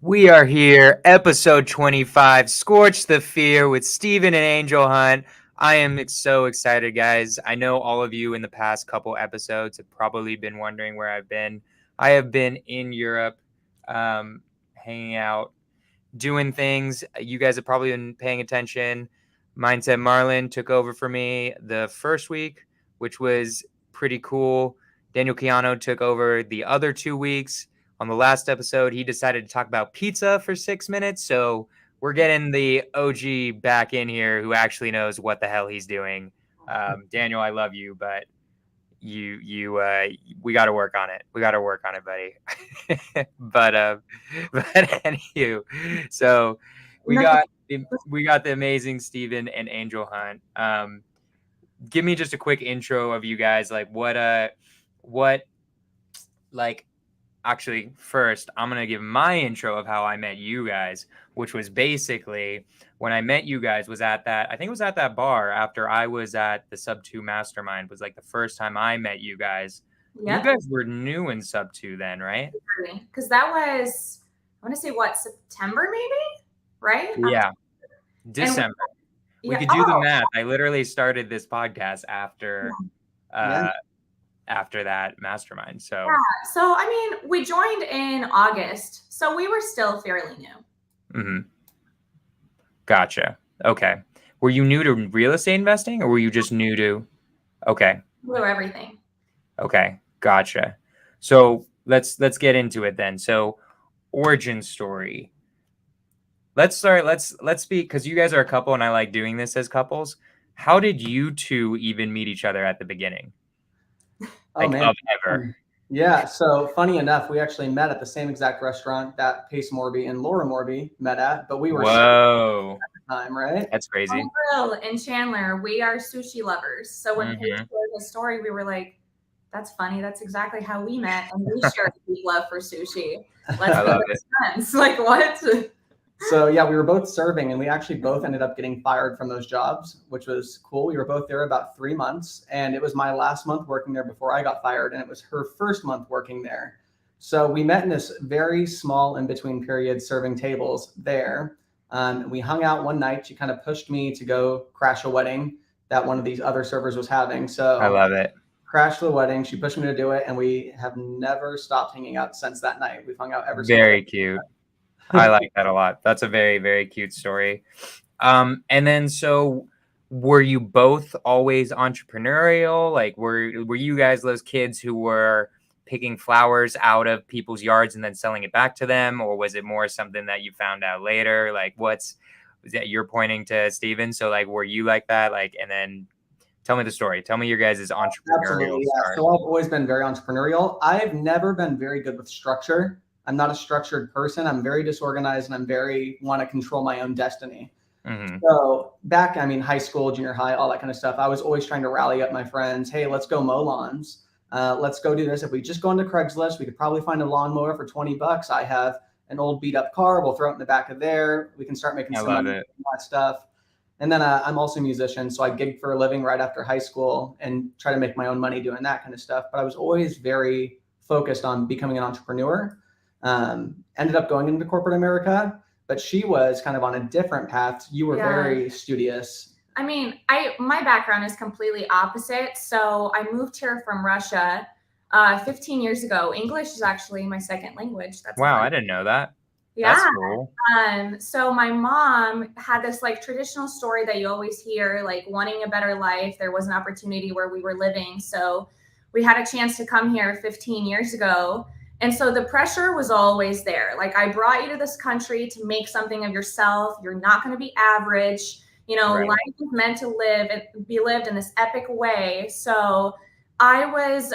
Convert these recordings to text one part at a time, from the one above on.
We are here, episode 25, Skorch the Fear with Steven and Angel Hunt. I am so excited, guys. I know all of you in the past couple episodes have probably been wondering where I've been. I have been in Europe, hanging out, doing things. You guys have probably been paying attention. Mindset Marlin took over for me the first week, which was pretty cool. Daniel Chiano took over the other 2 weeks. On the last episode, he decided to talk about pizza for 6 minutes. So we're getting the OG back in here who actually knows what the hell he's doing. Daniel, I love you, but we got to work on it. We got to work on it, buddy. but anywho, so we got the amazing Steven and Angel Hunt. Give me just a quick intro of you guys. Actually, first, I'm going to give my intro of how I met you guys, which was basically when I met you guys was at that, I think it was at that bar after I was at the Sub 2 Mastermind, was like the first time I met you guys. Yep. You guys were new in Sub 2 then, right? Because that was, I want to say September maybe, right? Yeah, December. We could do the math. I literally started this podcast after that mastermind. So I mean, we joined in August, so we were still fairly new. Mm-hmm. Gotcha. Okay. Were you new to real estate investing, or were you just new to? Okay. New to everything. Okay. Gotcha. So let's get into it then. So origin story. Let's start. Let's speak, because you guys are a couple, and I like doing this as couples. How did you two even meet each other at the beginning? Ever. Yeah. So funny enough, we actually met at the same exact restaurant that Pace Morby and Laura Morby met at, but we were at the time, right? That's crazy. Grill in Chandler, we are sushi lovers. So when Pace told the story, we were like, "That's funny. That's exactly how we met, and we share a deep love for sushi. Let's make friends." Like what? So yeah, we were both serving, and we actually both ended up getting fired from those jobs, which was cool. We were both there about 3 months, and it was my last month working there before I got fired, and it was her first month working there. So we met in this very small in-between period serving tables there. We hung out one night. She kind of pushed me to go crash a wedding that one of these other servers was having. So I love it. Crashed the wedding. She pushed me to do it, and we have never stopped hanging out since that night. We've hung out ever since. Very cute. I like that a lot. That's a very, very cute story. And then, so were you both always entrepreneurial? Like, were you guys those kids who were picking flowers out of people's yards and then selling it back to them? Or was it more something that you found out later? Like, was that you're pointing to, Steven? So like, were you like that? Like, and then tell me the story. Tell me your guys' entrepreneurial Absolutely, yeah. So I've always been very entrepreneurial. I've never been very good with structure. I'm not a structured person. I'm very disorganized, and I'm want to control my own destiny. Mm-hmm. So back, high school, junior high, all that kind of stuff, I was always trying to rally up my friends. Hey, let's go mow lawns. Let's go do this. If we just go into Craigslist, we could probably find a lawnmower for $20. I have an old beat up car. We'll throw it in the back of there. We can start making some money on that stuff. And then I'm also a musician. So I gigged for a living right after high school and try to make my own money doing that kind of stuff. But I was always very focused on becoming an entrepreneur. Ended up going into corporate America, but she was kind of on a different path. You were very studious. My background is completely opposite. So I moved here from Russia 15 years ago. English is actually my second language. That's wow, I didn't know that. Yeah. That's cool. So my mom had this like traditional story that you always hear, like wanting a better life. There was an opportunity where we were living. So we had a chance to come here 15 years ago. And so the pressure was always there. Like, I brought you to this country to make something of yourself. You're not going to be average. Life is meant to be lived in this epic way. So I was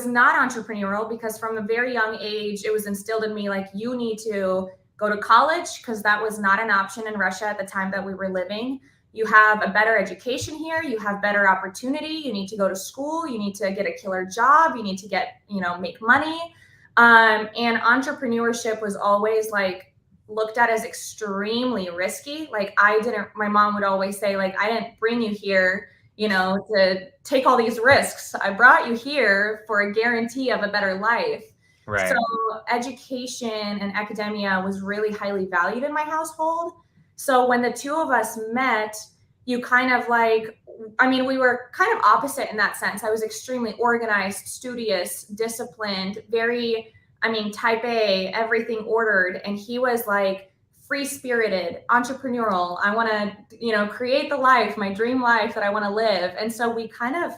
not entrepreneurial because from a very young age, it was instilled in me, like, you need to go to college because that was not an option in Russia at the time that we were living. You have a better education here. You have better opportunity. You need to go to school. You need to get a killer job. You need to get, make money. And entrepreneurship was always like looked at as extremely risky. Like my mom would always say, like, I didn't bring you here, to take all these risks. I brought you here for a guarantee of a better life. Right. So education and academia was really highly valued in my household. So when the two of us met, you kind of like, I mean, we were kind of opposite in that sense. I was extremely organized, studious, disciplined, very, I mean, type A, everything ordered. And he was like free spirited, entrepreneurial. I want to, create the life, my dream life that I want to live. And so we kind of,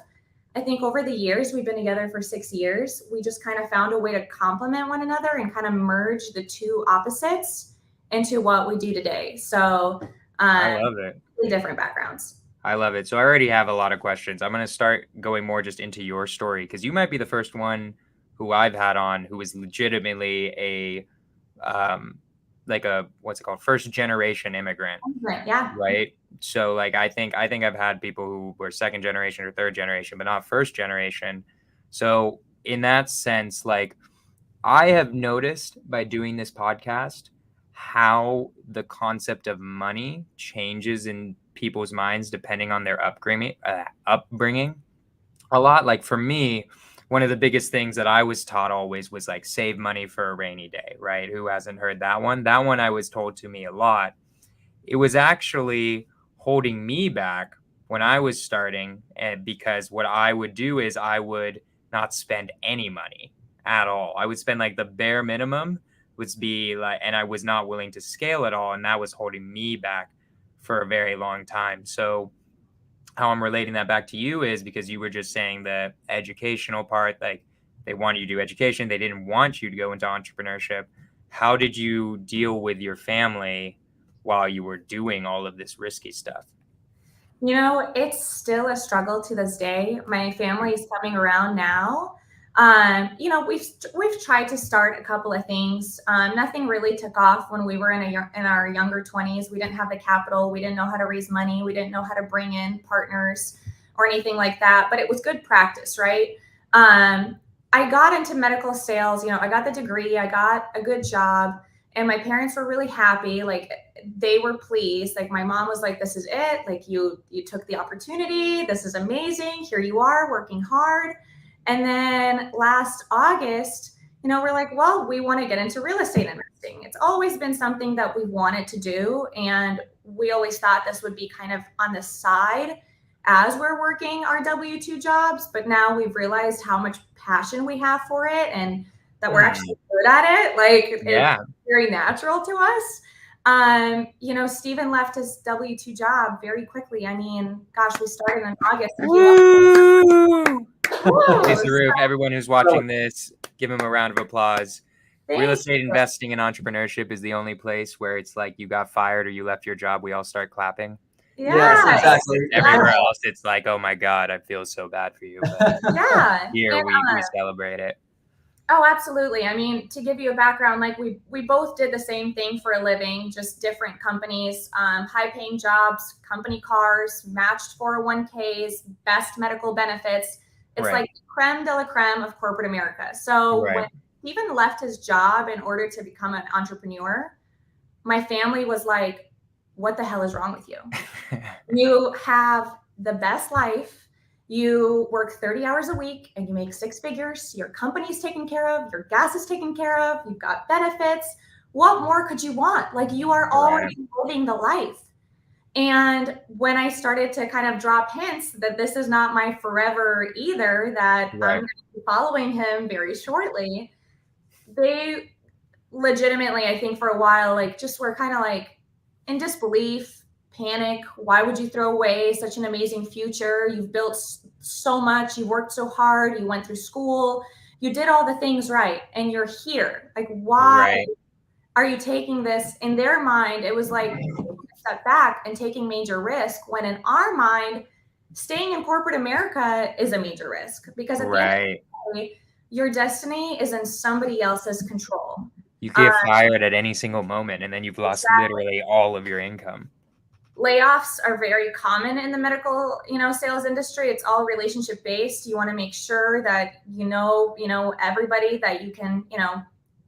I think over the years, we've been together for 6 years. We just kind of found a way to complement one another and kind of merge the two opposites into what we do today. So I love it. really different backgrounds. I love it. So I already have a lot of questions. I'm going to start going more just into your story, because you might be the first one who I've had on who is legitimately a like a, what's it called, first generation immigrant. Yeah. Right. So like I think I've had people who were second generation or third generation, but not first generation. So in that sense, like I have noticed by doing this podcast how the concept of money changes in people's minds depending on their upbringing a lot. Like for me, one of the biggest things that I was taught always was like save money for a rainy day, right? Who hasn't heard that one? That one I was told to me a lot. It was actually holding me back when I was starting, and because what I would do is I would not spend any money at all. I would spend like the bare minimum, would be like, and I was not willing to scale at all, and that was holding me back for a very long time. So how I'm relating that back to you is because you were just saying the educational part, like they wanted you to do education, they didn't want you to go into entrepreneurship. How did you deal with your family while you were doing all of this risky stuff? It's still a struggle to this day. My family is coming around now. We've tried to start a couple of things. Nothing really took off when we were in our younger 20s. We didn't have the capital. We didn't know how to raise money. We didn't know how to bring in partners or anything like that. But it was good practice, right? I got into medical sales. I got the degree. I got a good job, and my parents were really happy. Like they were pleased. Like my mom was like, "This is it. Like you took the opportunity. This is amazing. Here you are working hard." And then last August, we're like, well, we want to get into real estate investing. It's always been something that we wanted to do. And we always thought this would be kind of on the side as we're working our W-2 jobs. But now we've realized how much passion we have for it and that we're actually good at it. Like it's very natural to us. Steven left his W-2 job very quickly. I mean, gosh, we started in August. Raise the roof. Everyone who's watching this, give him a round of applause. Real estate investing and entrepreneurship is the only place where it's like you got fired or you left your job, we all start clapping. Yes, exactly. Everywhere else, it's like, oh my God, I feel so bad for you. But here we celebrate it. Oh, absolutely. I mean, to give you a background, like we both did the same thing for a living, just different companies, high paying jobs, company cars, matched 401ks, best medical benefits. It's like creme de la creme of corporate America. So when Stephen left his job in order to become an entrepreneur, my family was like, what the hell is wrong with you? You have the best life. You work 30 hours a week and you make 6 figures. Your company's taken care of. Your gas is taken care of. You've got benefits. What more could you want? Like you are already living the life. And when I started to kind of drop hints that this is not my forever either, that I'm going to be following him very shortly, they legitimately, I think for a while, like just were kind of like in disbelief, panic. Why would you throw away such an amazing future? You've built so much. You worked so hard. You went through school. You did all the things right. And you're here. Like, why are you taking this? In their mind, it was like step back and taking major risk, when in our mind, staying in corporate America is a major risk, because at the end of the day, your destiny is in somebody else's control. You get fired at any single moment, and then you've lost literally all of your income. Layoffs are very common in the medical, sales industry. It's all relationship based. You want to make sure that you know everybody that you can,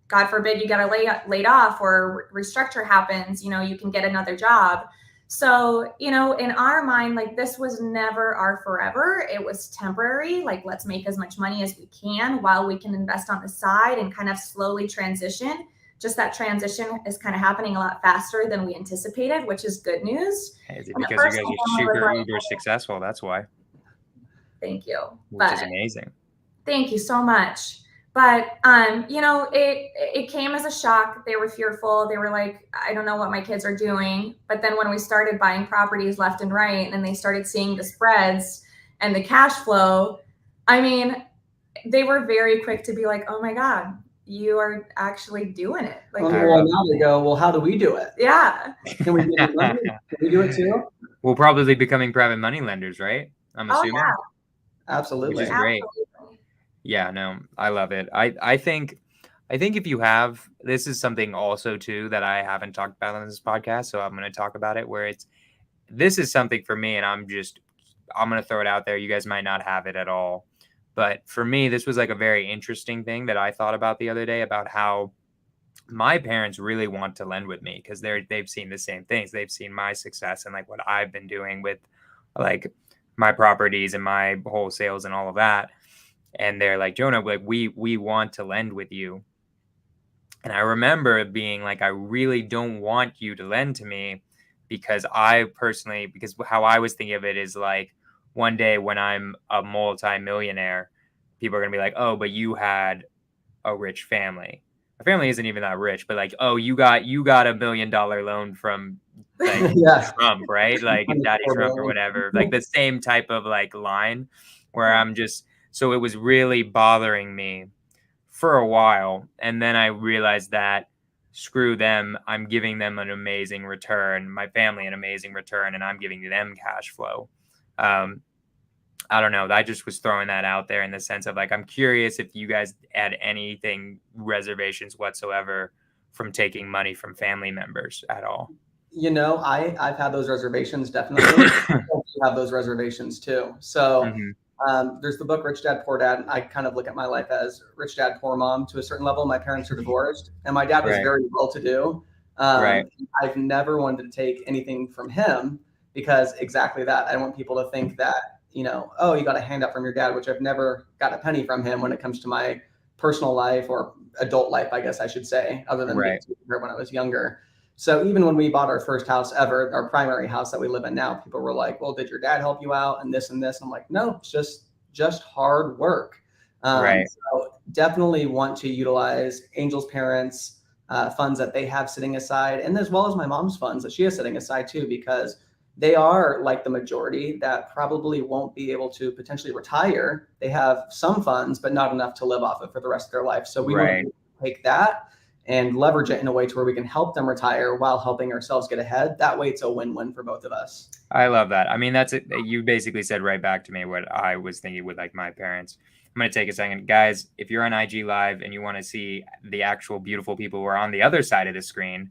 God forbid you got laid off or restructure happens, you can get another job. So, you know, in our mind, like this was never our forever. It was temporary. Like, let's make as much money as we can while we can invest on the side and kind of slowly transition. Just that transition is kind of happening a lot faster than we anticipated, which is good news. Is it because you guys are super uber successful? That's why. Thank you. Which is amazing. Thank you so much. But you know, it came as a shock. They were fearful. They were like, I don't know what my kids are doing. But then when we started buying properties left and right, and they started seeing the spreads and the cash flow, I mean, they were very quick to be like, oh my God, you are actually doing it. Like, well, now they go, well, how do we do it? Yeah. Can we do it too? We'll probably be becoming private money lenders, right? I'm assuming. Yeah. Absolutely. Which is great. Yeah, no, I love it. I think if you have, this is something also too that I haven't talked about on this podcast, so I'm going to talk about it, where this is something for me, and I'm going to throw it out there. You guys might not have it at all, but for me, this was like a very interesting thing that I thought about the other day, about how my parents really want to lend with me because they've seen the same things. They've seen my success and like what I've been doing with like my properties and my wholesales and all of that. And they're like, Jonah, like we want to lend with you. And I remember being like, I really don't want you to lend to me because because how I was thinking of it is like, one day when I'm a multi-millionaire, people are going to be like, oh, but you had a rich family. My family isn't even that rich, but like, oh, you got $1 million loan from like Trump, right? Like Daddy Trump or whatever, like the same type of like line where I'm just, so it was really bothering me for a while. And then I realized that screw them, I'm giving them an amazing return, my family an amazing return, and I'm giving them cash flow. I don't know. I just was throwing that out there in the sense of like, I'm curious if you guys had anything reservations whatsoever from taking money from family members at all. You know, I've had those reservations, definitely. I have those reservations too. So there's the book Rich Dad Poor Dad. I kind of look at my life as Rich Dad Poor Mom to a certain level. My parents are divorced, and my dad was very well-to-do. I've never wanted to take anything from him because exactly that. I don't want people to think that, you know, oh, you got a handout from your dad, which I've never got a penny from him when it comes to my personal life or adult life, I guess I should say, other than when I was younger. So even when we bought our first house ever, our primary house that we live in now, people were like, well, did your dad help you out and this and this? I'm like, no, it's just hard work. So definitely want to utilize Angel's parents' funds that they have sitting aside, and as well as my mom's funds that she has sitting aside too, because they are like the majority that probably won't be able to potentially retire. They have some funds, but not enough to live off of for the rest of their life. So we want to take that and leverage it in a way to where we can help them retire while helping ourselves get ahead. That way it's a win-win for both of us. I love that. I mean, that's it. You basically said right back to me what I was thinking with like my parents. I'm going to take a second. Guys, if you're on IG Live and you want to see the actual beautiful people who are on the other side of the screen,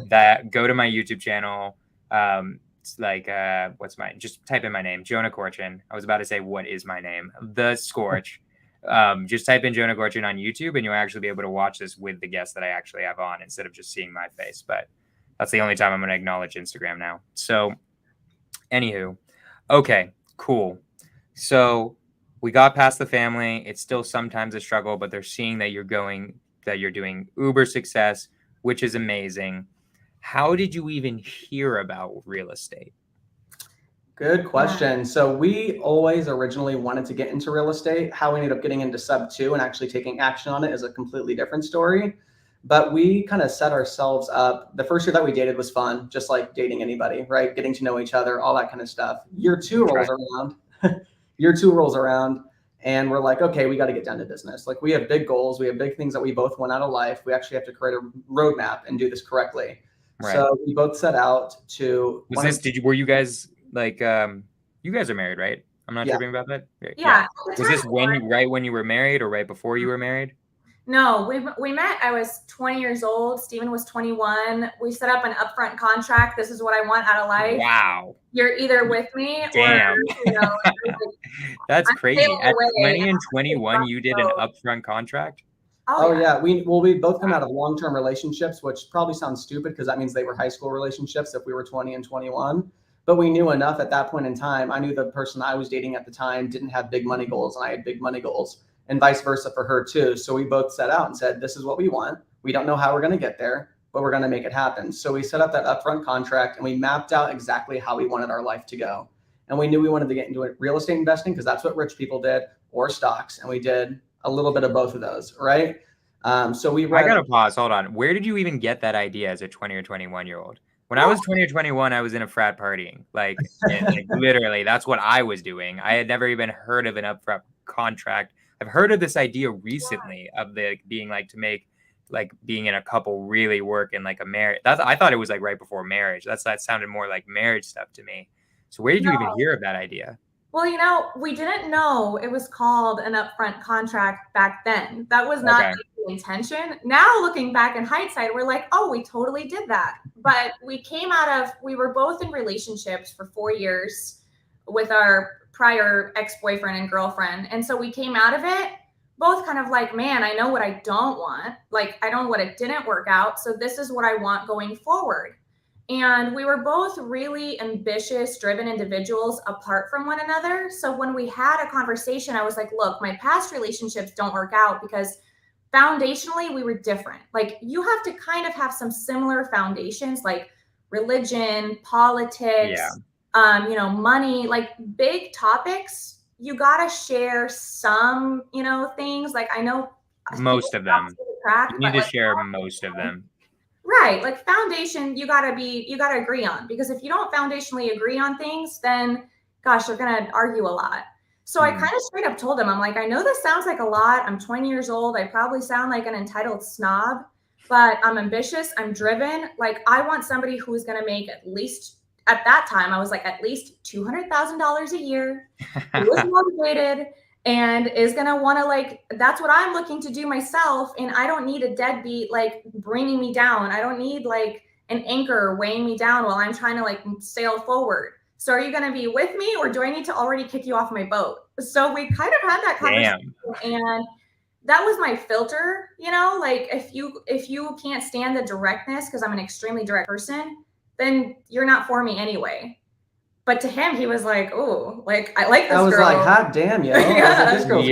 that go to my YouTube channel. Like just type in my name, Jonah Korchin. I was about to say, what is my name? The Skorch. Just type in Jonah Korchin on YouTube and you'll actually be able to watch this with the guests that I actually have on instead of just seeing my face. But that's the only time I'm going to acknowledge Instagram now. So anywho, okay, cool. So we got past the family. It's still sometimes a struggle, but they're seeing that you're doing uber success, which is amazing. How did you even hear about real estate? Good question. So we always originally wanted to get into real estate. How we ended up getting into sub 2 and actually taking action on it is a completely different story. But we kind of set ourselves up. The first year that we dated was fun, just like dating anybody, right? Getting to know each other, all that kind of stuff. Year 2 rolls around. Year 2 rolls around. And we're like, okay, we got to get down to business. Like we have big goals. We have big things that we both want out of life. We actually have to create a roadmap and do this correctly. So we both set out to. Were you guys like, you guys are married, right? I'm not tripping about that. Yeah. Was this right when you were married or right before you were married? No, we met. I was 20 years old. Steven was 21. We set up an upfront contract. This is what I want out of life. Wow. You're either with me Damn. or, you know. That's crazy. At 20 and 21, you did an upfront contract? Oh yeah. We both come out of long-term relationships, which probably sounds stupid because that means they were high school relationships if we were 20 and 21. But we knew enough at that point in time. I knew the person I was dating at the time didn't have big money goals, and I had big money goals, and vice versa for her too. So we both set out and said, this is what we want. We don't know how we're going to get there, but we're going to make it happen. So we set up that upfront contract and we mapped out exactly how we wanted our life to go. And we knew we wanted to get into real estate investing because that's what rich people did, or stocks. And we did a little bit of both of those, right? So we read. I gotta pause. Hold on. Where did you even get that idea as a 20 or 21-year-old? When I was 20 or 21, I was in a frat partying. Like literally, that's what I was doing. I had never even heard of an upfront contract. I've heard of this idea recently of the being like to make like being in a couple really work in like a marriage. I thought it was like right before marriage. That sounded more like marriage stuff to me. So where did you even hear of that idea? Well, we didn't know it was called an upfront contract back then. That was not the intention. Now, looking back in hindsight, we're like, oh, we totally did that. But we were both in relationships for 4 years with our prior ex-boyfriend and girlfriend. And so we came out of it both kind of like, man, I know what I don't want. Like, I know what it didn't work out. So this is what I want going forward. And we were both really ambitious, driven individuals apart from one another. So when we had a conversation, I was like, look, my past relationships don't work out because foundationally we were different. Like, you have to kind of have some similar foundations, like religion, politics, money, like big topics. You got to share some, things. Like, I know most of them. You need to share most of them. Right. Like, foundation, you got to agree on, because if you don't foundationally agree on things, then gosh, you're going to argue a lot. So I kind of straight up told him, I'm like, I know this sounds like a lot. I'm 20 years old. I probably sound like an entitled snob, but I'm ambitious. I'm driven. Like, I want somebody who's going to make at least, at that time, I was like, at least $200,000 a year, who is motivated, and is going to want to, like, that's what I'm looking to do myself. And I don't need a deadbeat, like, bringing me down. I don't need, like, an anchor weighing me down while I'm trying to, like, sail forward. So are you going to be with me, or do I need to already kick you off my boat? So we kind of had that conversation. And that was my filter, like, if you can't stand the directness, because I'm an extremely direct person, then you're not for me anyway. But to him, he was like, oh, like, I like this girl. I was like, hot damn, yo. Yeah. This girl's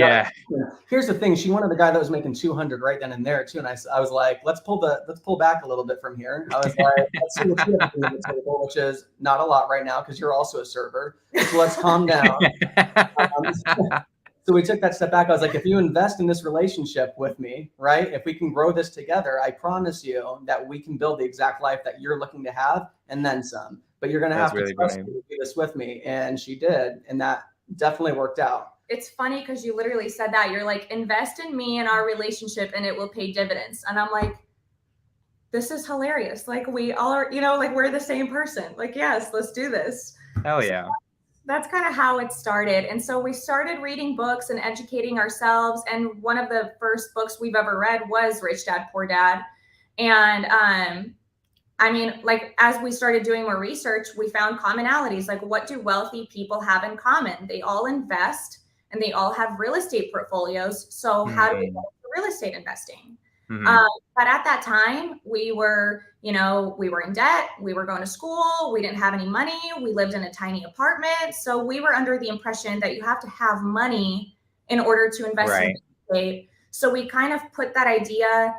Here's the thing. She wanted the guy that was making 200 right then and there too. And I was like, let's pull back a little bit from here. I was like, let's see what you have to bring to the table, which is not a lot right now because you're also a server. So let's calm down. So we took that step back. I was like, if you invest in this relationship with me, right? If we can grow this together, I promise you that we can build the exact life that you're looking to have and then some. But you're going to have to trust me to do this with me. And she did. And that definitely worked out. It's funny because you literally said that. You're like, invest in me and our relationship and it will pay dividends. And I'm like, this is hilarious. Like, we all are, like, we're the same person. Like, yes, let's do this. Hell yeah. So that's kind of how it started. And so we started reading books and educating ourselves. And one of the first books we've ever read was Rich Dad, Poor Dad. And, I mean, like, as we started doing more research, we found commonalities. Like, what do wealthy people have in common? They all invest and they all have real estate portfolios. So how do we get into real estate investing? But at that time, we were in debt. We were going to school. We didn't have any money. We lived in a tiny apartment. So we were under the impression that you have to have money in order to invest in real estate. So we kind of put that idea,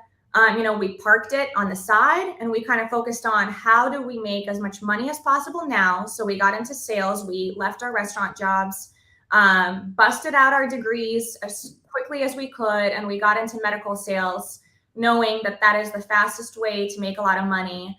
we parked it on the side and we kind of focused on how do we make as much money as possible now. So we got into sales. We left our restaurant jobs, busted out our degrees as quickly as we could. And we got into medical sales, knowing that that is the fastest way to make a lot of money,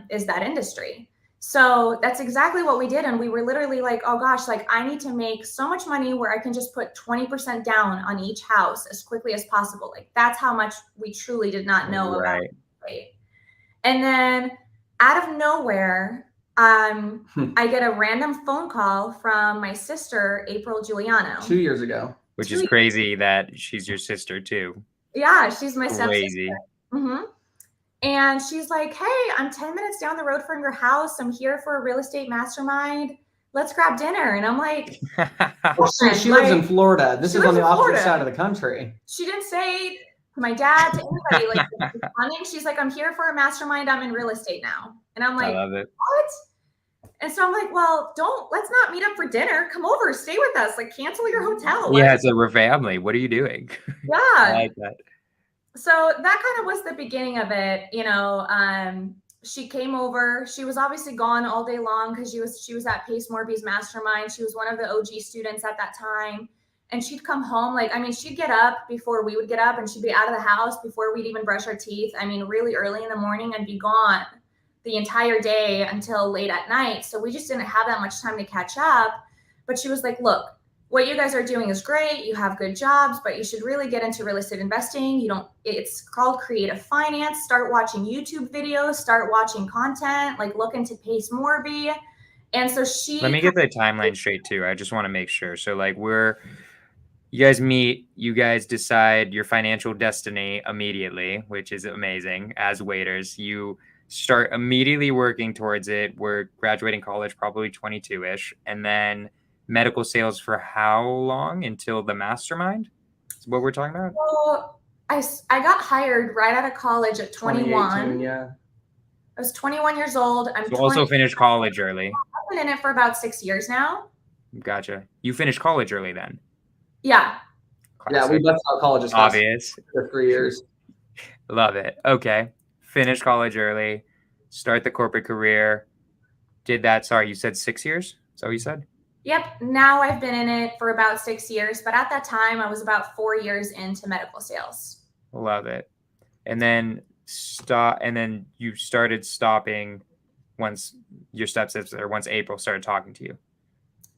is that industry. So that's exactly what we did. And we were literally like, oh gosh, like, I need to make so much money where I can just put 20% down on each house as quickly as possible. Like, that's how much we truly did not know about it. Right? And then out of nowhere, I get a random phone call from my sister, April Giuliano. 2 years ago. Which is crazy that she's your sister too. Yeah, she's my stepsister. And she's like, hey, I'm 10 minutes down the road from your house. I'm here for a real estate mastermind. Let's grab dinner. And I'm like, she lives in Florida. This is on the opposite side of the country. She didn't say my dad, to anybody, like responding. She's like, I'm here for a mastermind. I'm in real estate now. And I'm like, I love it. what? And so I'm like, well, let's not meet up for dinner. Come over, stay with us. Like, cancel your hotel. Yeah, so we're family. What are you doing? Yeah. I like that. So that kind of was the beginning of it. She came over. She was obviously gone all day long because she was at Pace Morby's mastermind. She was one of the OG students at that time. And she'd come home, she'd get up before we would get up, and she'd be out of the house before we'd even brush our teeth. Really early in the morning, and be gone the entire day until late at night. So we just didn't have that much time to catch up. But she was like, look, what you guys are doing is great. You have good jobs, but you should really get into real estate investing. It's called creative finance. Start watching YouTube videos, start watching content, look into Pace Morby. And so let me get the timeline straight too. I just want to make sure. So you guys meet, you guys decide your financial destiny immediately, which is amazing. As waiters, you start immediately working towards it. We're graduating college, probably 22-ish. And then medical sales for how long until the mastermind? Is what we're talking about? Well, I got hired right out of college at 21. Yeah. I was 21 years old. So also finished college early. I've been in it for about 6 years now. Gotcha. You finished college early then? Yeah. Classic. Yeah, we left out college obvious for 3 years. Love it. Okay. Finish college early, start the corporate career. Did that, sorry, you said 6 years? Is that what you said? Yep. Now I've been in it for about 6 years, but at that time I was about 4 years into medical sales. Love it. And then you started stopping once your stepsister, once April started talking to you.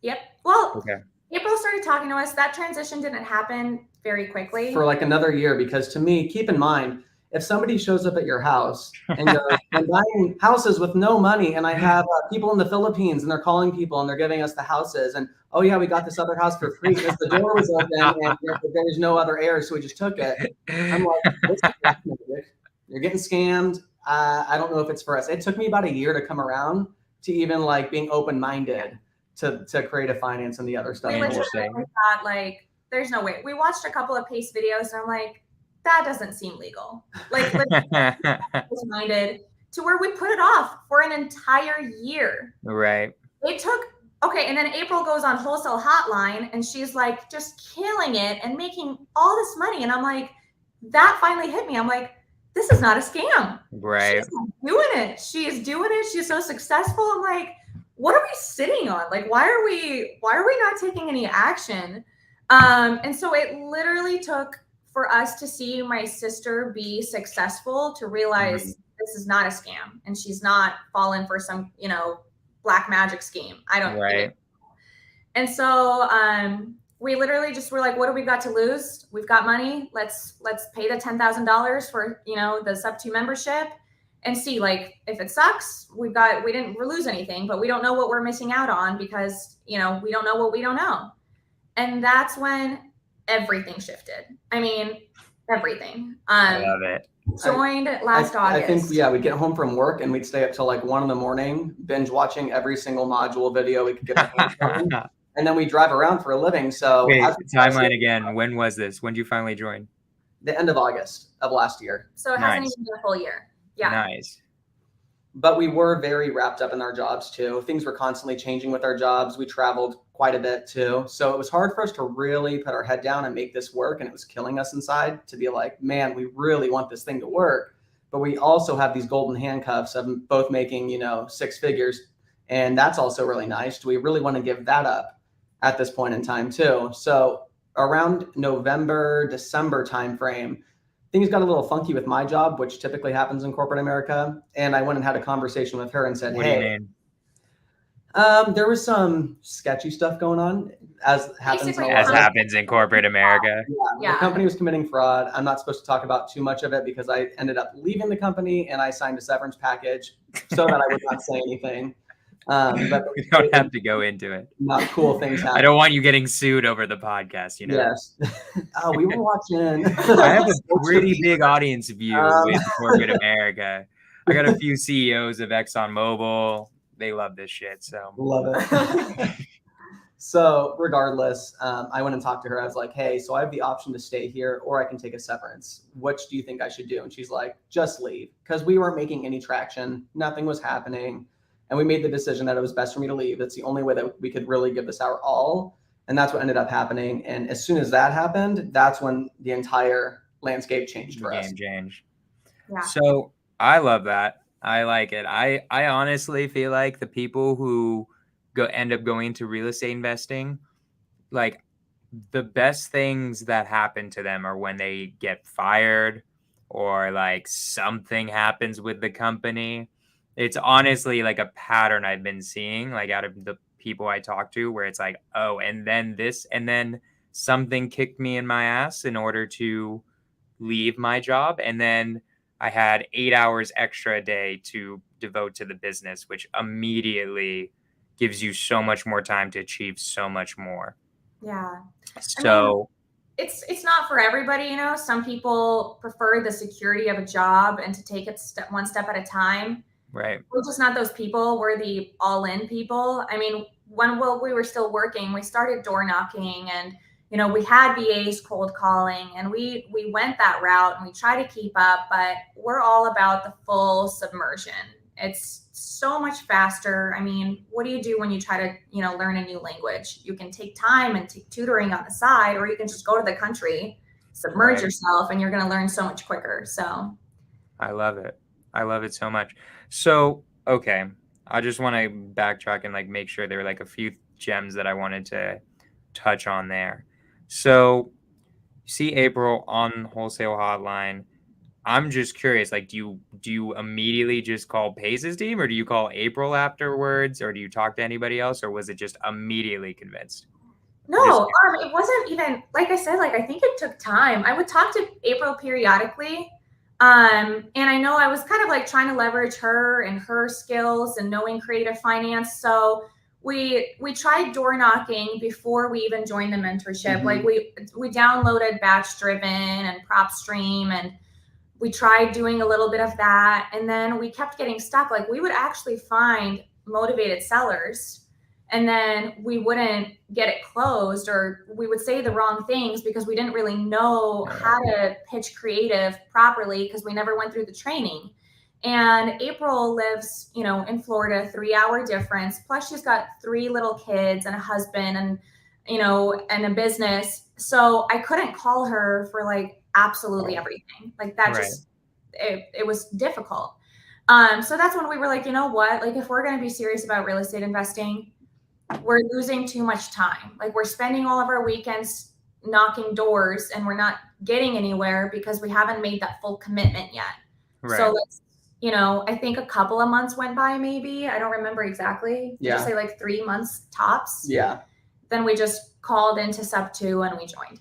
Yep. Well, okay. April started talking to us. That transition didn't happen very quickly. For another year, because to me, keep in mind, if somebody shows up at your house and goes, I'm buying houses with no money, and I have people in the Philippines, and they're calling people and they're giving us the houses, and oh yeah, we got this other house for free because the door was open and there was no other air, so we just took it. I'm like, this is magic. You're getting scammed. I don't know if it's for us. It took me about a year to come around to even being open-minded to creative finance and the other stuff. We literally thought there's no way. We watched a couple of Pace videos, and I'm like, that doesn't seem legal. Minded to where we put it off for an entire year. Right. It took, and then April goes on Wholesale Hotline, and she's just killing it and making all this money. And I'm like, that finally hit me. I'm like, this is not a scam. Right. She's doing it. She is doing it. She's so successful. I'm like, what are we sitting on? Why are we not taking any action? And so it literally took for us to see my sister be successful to realize this is not a scam, and she's not fallen for some, black magic scheme. I don't know. Right. And so we literally just were like, what do we got to lose? We've got money. Let's pay the $10,000 for, the sub 2 membership and see if it sucks, we didn't lose anything, but we don't know what we're missing out on because, we don't know what we don't know. And that's when everything shifted. Everything. I love it. Joined last August. I think, we'd get home from work and we'd stay up till 1 a.m, binge watching every single module video we could get our hands on. And then we drive around for a living. So wait, timeline again. When was this? When did you finally join? The end of August of last year. So it hasn't even been a full year. Yeah. Nice. But we were very wrapped up in our jobs too. Things were constantly changing with our jobs. We traveled quite a bit too. So it was hard for us to really put our head down and make this work. And it was killing us inside to be like, man, we really want this thing to work. But we also have these golden handcuffs of both making, 6 figures. And that's also really nice. Do we really want to give that up at this point in time too? So around November, December timeframe, things got a little funky with my job, which typically happens in corporate America. And I went and had a conversation with her and said, what do you mean? There was some sketchy stuff going on, as happens in corporate America. Yeah. The company was committing fraud. I'm not supposed to talk about too much of it because I ended up leaving the company and I signed a severance package so that I would not say anything. But we don't have to go into it. Not cool things happen. I don't want you getting sued over the podcast, Yes. Oh, we were watching. I have a pretty big audience view with corporate America. I got a few CEOs of ExxonMobil. They love this shit. So love it. So regardless, I went and talked to her. I was like, hey, so I have the option to stay here or I can take a severance. Which do you think I should do? And she's like, just leave. Because we weren't making any traction. Nothing was happening. And we made the decision that it was best for me to leave. That's the only way that we could really give this our all. And that's what ended up happening. And as soon as that happened, that's when the entire landscape changed for us. Game changed. Yeah. So I love that. I like it. I honestly feel like the people who end up going to real estate investing, like the best things that happen to them are when they get fired or like something happens with the company. It's honestly like a pattern I've been seeing, like out of the people I talk to, where it's like, oh, and then this, and then something kicked me in my ass in order to leave my job. And then I had 8 hours extra a day to devote to the business, which immediately gives you so much more time to achieve so much more. Yeah. So it's not for everybody, you know. Some people prefer the security of a job and to take it one step at a time. Right. We're just not those people. We're the all-in people. I mean, when we were still working, we started door knocking, and you know, we had VAs cold calling, and we went that route and we try to keep up, but we're all about the full submersion. It's so much faster. I mean, what do you do when you try to, you know, learn a new language? You can take time and take tutoring on the side, or you can just go to the country, submerge yourself, and you're going to learn so much quicker. So I love it. I love it so much. So, okay. I just want to backtrack and like make sure there were like a few gems that I wanted to touch on there. So, see April on Wholesale Hotline. I'm just curious, like, do you immediately just call Pace's team, or do you call April afterwards, or do you talk to anybody else, or was it just immediately convinced? no, it wasn't even, like I said, like I think it took time. I would talk to April periodically. And I know I was kind of like trying to leverage her and her skills and knowing creative finance. So we tried door knocking before we even joined the mentorship. Like we downloaded Batch Driven and PropStream, and we tried doing a little bit of that, and then we kept getting stuck. Like we would actually find motivated sellers, and then we wouldn't get it closed, or we would say the wrong things because we didn't really know how to pitch creative properly because we never went through the training. And April lives, you know, in Florida, 3-hour difference. Plus she's got 3 little kids and a husband and, you know, and a business. So I couldn't call her for like absolutely everything. Like that just, it was difficult. So that's when we were like, you know what, like if we're going to be serious about real estate investing, we're losing too much time. Like we're spending all of our weekends knocking doors and we're not getting anywhere because we haven't made that full commitment yet. So let's, you know, I think a couple of months went by, maybe. I don't remember exactly. Did you say like 3 months tops? Yeah. Then we just called into sub 2 and we joined.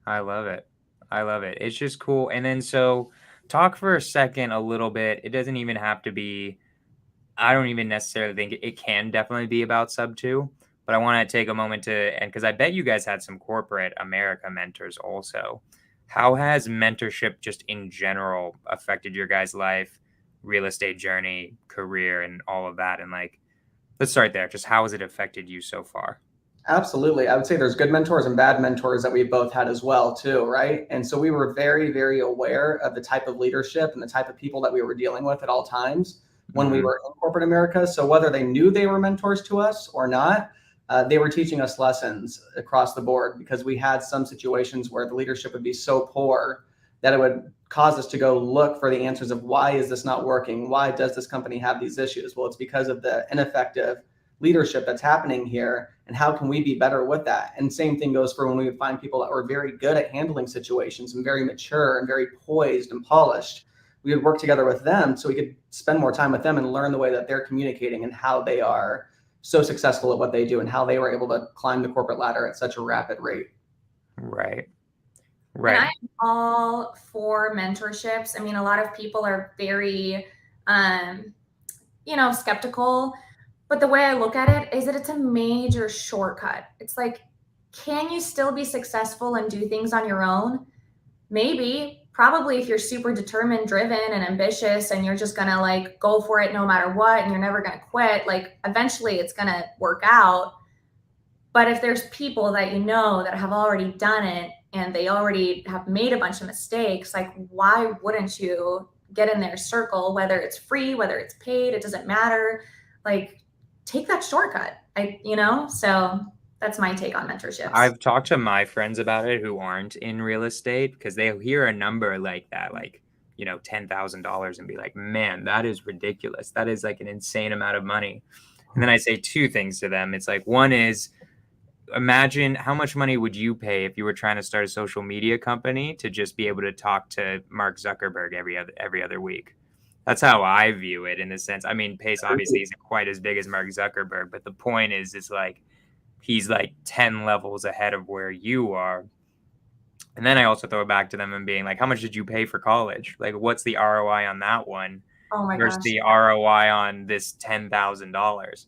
I love it. I love it. It's just cool. And then so talk for a second a little bit. It doesn't even have to be, I don't even necessarily think it can definitely be about sub 2, but I want to take a moment to, and because I bet you guys had some corporate America mentors also. How has mentorship just in general affected your guys' life, real estate journey, career, and all of that? And like, let's start there. Just how has it affected you so far? Absolutely. I would say there's good mentors and bad mentors that we both had as well too, right? And so we were very, very aware of the type of leadership and the type of people that we were dealing with at all times when we were in corporate America. So whether they knew they were mentors to us or not, they were teaching us lessons across the board, because we had some situations where the leadership would be so poor that it would cause us to go look for the answers of why is this not working? Why does this company have these issues? Well, it's because of the ineffective leadership that's happening here, and how can we be better with that? And same thing goes for when we would find people that were very good at handling situations and very mature and very poised and polished. We would work together with them so we could spend more time with them and learn the way that they're communicating and how they are so successful at what they do and how they were able to climb the corporate ladder at such a rapid rate. Right. And I'm all for mentorships. I mean, a lot of people are very, you know, skeptical. But the way I look at it is that it's a major shortcut. It's like, can you still be successful and do things on your own? Maybe, probably, if you're super determined, driven, and ambitious, and you're just gonna like go for it no matter what, and you're never gonna quit, like eventually it's gonna work out. But if there's people that you know that have already done it and they already have made a bunch of mistakes, like why wouldn't you get in their circle, whether it's free, whether it's paid, it doesn't matter. Like take that shortcut. So that's my take on mentorships. I've talked to my friends about it who aren't in real estate because they hear a number like that, like, $10,000 and be like, man, that is ridiculous. That is like an insane amount of money. And then I say two things to them. It's like, one is, imagine how much money would you pay if you were trying to start a social media company to just be able to talk to Mark Zuckerberg every other week. That's how I view it in the sense. I mean, Pace obviously isn't quite as big as Mark Zuckerberg, but the point is, it's like he's like 10 levels ahead of where you are. And then I also throw it back to them and being like, how much did you pay for college? Like, what's the ROI on that one versus the ROI on this $10,000?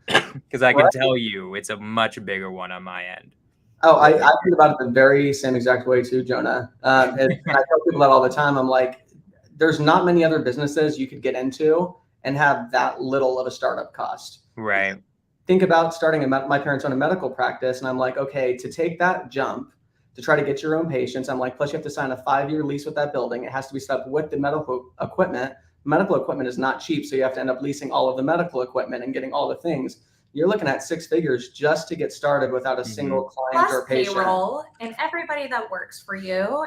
Because I can tell you it's a much bigger one on my end. Oh, I think about it the very same exact way too, Jonah. I tell people that all the time. I'm like, there's not many other businesses you could get into and have that little of a startup cost. Right. Think about starting my parents own a medical practice, and I'm like, okay, to take that jump to try to get your own patients, I'm like, plus you have to sign a 5-year lease with that building. It has to be set up with the medical equipment. Medical equipment is not cheap, so you have to end up leasing all of the medical equipment and getting all the things. You're looking at 6 figures just to get started without a single client or patient. Payroll and everybody that works for you.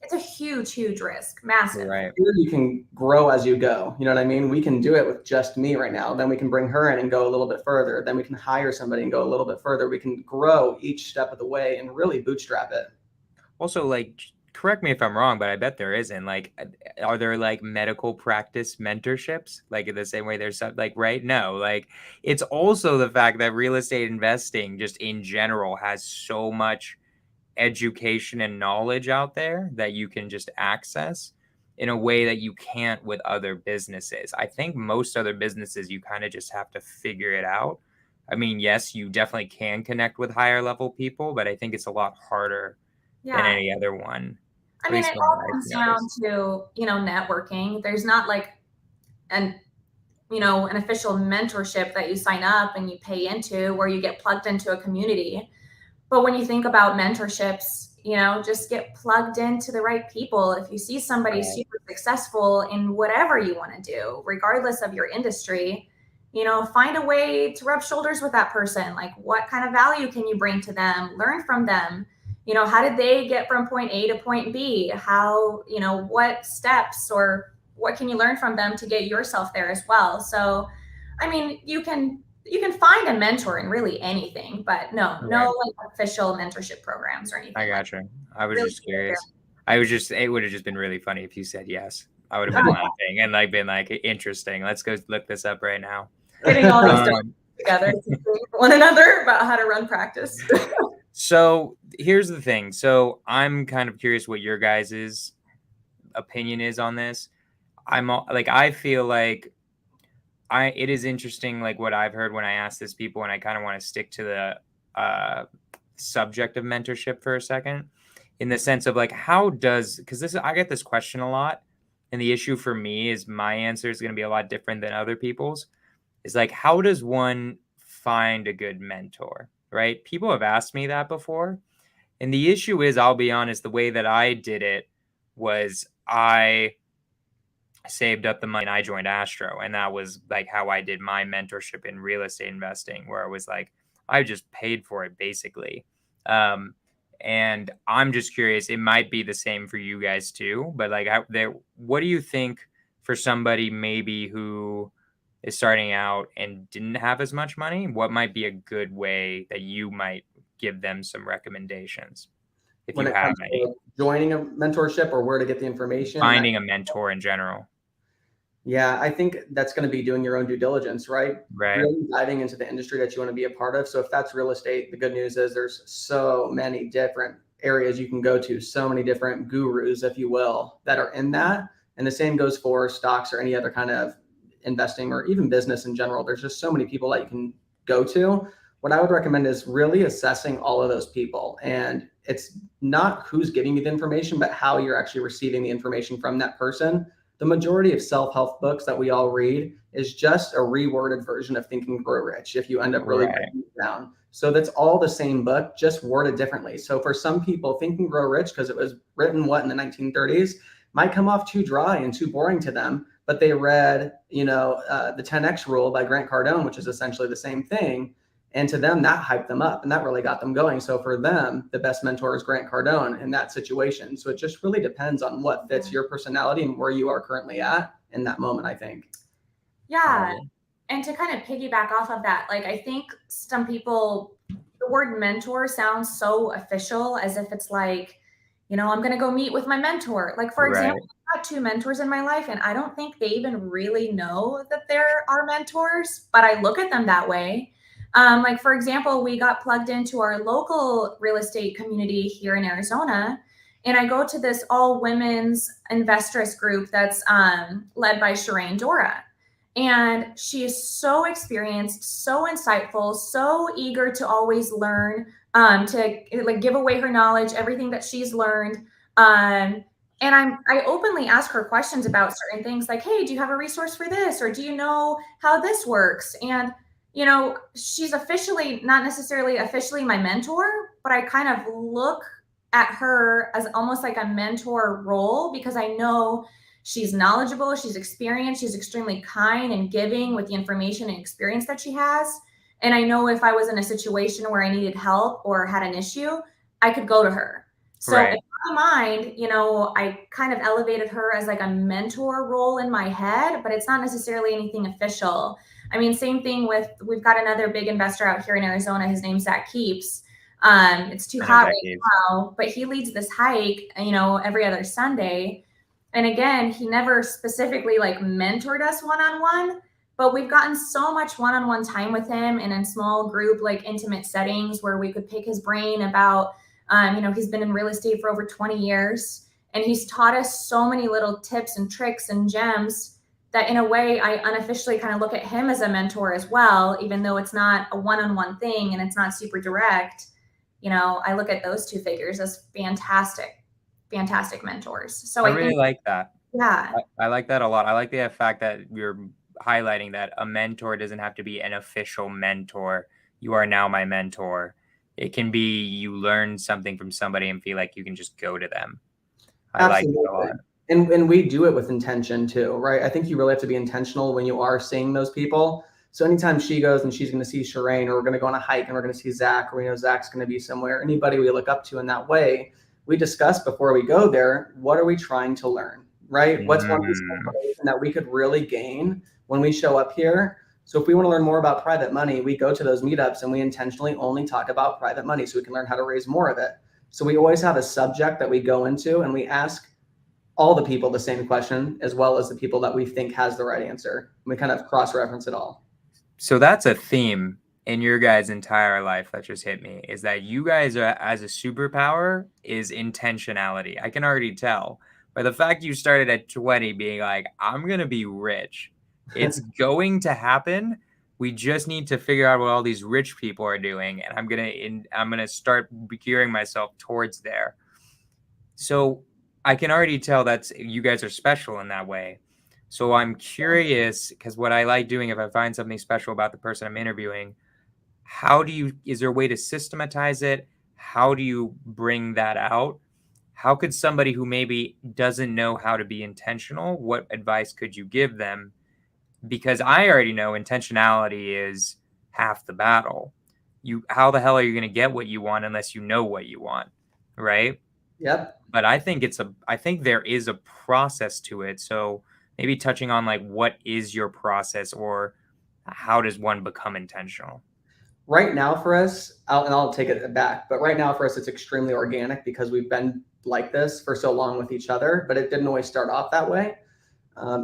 It's a huge risk, massive. Right. You can grow as you go. You know what I mean? We can do it with just me right now. Then we can bring her in and go a little bit further. Then we can hire somebody and go a little bit further. We can grow each step of the way and really bootstrap it. Also, like, correct me if I'm wrong, but I bet there isn't. Like, are there like medical practice mentorships? Like in the same way there's some, like, right? No, like it's also the fact that real estate investing just in general has so much education and knowledge out there that you can just access in a way that you can't with other businesses. I think most other businesses, you kind of just have to figure it out. I mean, yes, you definitely can connect with higher level people, but I think it's a lot harder than any other one. I mean, it all comes down to, networking. There's not like an official mentorship that you sign up and you pay into where you get plugged into a community. But when you think about mentorships, just get plugged into the right people. If you see somebody super successful in whatever you want to do, regardless of your industry, find a way to rub shoulders with that person. Like, what kind of value can you bring to them? Learn from them. How did they get from point A to point B? How, what steps or what can you learn from them to get yourself there as well? So, I mean, you can find a mentor in really anything, but no like official mentorship programs or anything. I gotcha. I was just curious. It would have just been really funny if you said yes. I would have been laughing and like been like, interesting. Let's go look this up right now. Getting all these stuff together to one another about how to run practice. So here's the thing. So I'm kind of curious what your guys' opinion is on this. I feel like it is interesting, like what I've heard when I ask this people, and I kind of want to stick to the subject of mentorship for a second, in the sense of like, because I get this question a lot, and the issue for me is my answer is going to be a lot different than other people's. Is like, how does one find a good mentor, right? People have asked me that before. And the issue is, I'll be honest, the way that I did it was I saved up the money and I joined Astro. And that was like how I did my mentorship in real estate investing, where I was like, I just paid for it basically. And I'm just curious, it might be the same for you guys too, but like, what do you think for somebody maybe who is starting out and didn't have as much money? What might be a good way that you might give them some recommendations? If when you have any. Joining a mentorship or where to get the information? Finding a mentor in general. Yeah, I think that's going to be doing your own due diligence, right? Right. Really diving into the industry that you want to be a part of. So if that's real estate, the good news is there's so many different areas you can go to, so many different gurus, if you will, that are in that. And the same goes for stocks or any other kind of investing or even business in general. There's just so many people that you can go to. What I would recommend is really assessing all of those people. And it's not who's giving you the information, but how you're actually receiving the information from that person. The majority of self-help books that we all read is just a reworded version of Think and Grow Rich if you end up really breaking it down. So that's all the same book, just worded differently. So for some people, Think and Grow Rich, because it was written in the 1930s, might come off too dry and too boring to them, but they read, the 10X Rule by Grant Cardone, which is essentially the same thing. And to them, that hyped them up and that really got them going. So for them, the best mentor is Grant Cardone in that situation. So it just really depends on what fits your personality and where you are currently at in that moment, I think. Yeah. And to kind of piggyback off of that, like, I think some people, the word mentor sounds so official, as if it's like, I'm going to go meet with my mentor. Like, for example, I've got 2 mentors in my life, and I don't think they even really know that they're our mentors, but I look at them that way. Like, for example, we got plugged into our local real estate community here in Arizona, and I go to this all women's investress group that's led by Shireen Dora. And she is so experienced, so insightful, so eager to always learn, to like give away her knowledge, everything that she's learned. And I openly ask her questions about certain things like, hey, do you have a resource for this? Or do you know how this works? And, she's officially, not necessarily officially my mentor, but I kind of look at her as almost like a mentor role, because I know she's knowledgeable, she's experienced, she's extremely kind and giving with the information and experience that she has. And I know if I was in a situation where I needed help or had an issue, I could go to her. So in my mind, I kind of elevated her as like a mentor role in my head, but it's not necessarily anything official. I mean, same thing we've got another big investor out here in Arizona. His name's Zach Keeps. It's too hot right now, but he leads this hike, every other Sunday. And again, he never specifically like mentored us one-on-one, but we've gotten so much one-on-one time with him and in small group, like intimate settings where we could pick his brain about, he's been in real estate for over 20 years. And he's taught us so many little tips and tricks and gems that in a way I unofficially kind of look at him as a mentor as well, even though it's not a one-on-one thing and it's not super direct. I look at those 2 figures as fantastic mentors. So I really think, like that. Yeah. I like that a lot. I like the fact that you're highlighting that a mentor doesn't have to be an official mentor. You are now my mentor. It can be you learn something from somebody and feel like you can just go to them. I like that a lot. And we do it with intention too, right? I think you really have to be intentional when you are seeing those people. So anytime she goes and she's going to see Shireen, or we're going to go on a hike and we're going to see Zach, or we know Zach's going to be somewhere, anybody we look up to in that way, we discuss before we go there, what are we trying to learn, right? What's one piece of information that we could really gain when we show up here? So if we want to learn more about private money, we go to those meetups and we intentionally only talk about private money so we can learn how to raise more of it. So we always have a subject that we go into and we ask all the people the same question, as well as the people that we think has the right answer. We kind of cross-reference it all. So that's a theme in your guys' entire life that just hit me, is that you guys are, as a superpower, is intentionality. I can already tell by the fact you started at 20 being like, I'm going to be rich. It's going to happen. We just need to figure out what all these rich people are doing. And I'm going to start gearing myself towards there. So I can already tell that you guys are special in that way. So I'm curious, because what I like doing, if I find something special about the person I'm interviewing, is there a way to systematize it? How do you bring that out? How could somebody who maybe doesn't know how to be intentional, what advice could you give them? Because I already know intentionality is half the battle. How the hell are you going to get what you want unless you know what you want, right? Yep. But I think there is a process to it. So maybe touching on like, what is your process, or how does one become intentional? Right now for us, I'll take it back, but right now for us, it's extremely organic because we've been like this for so long with each other, but it didn't always start off that way.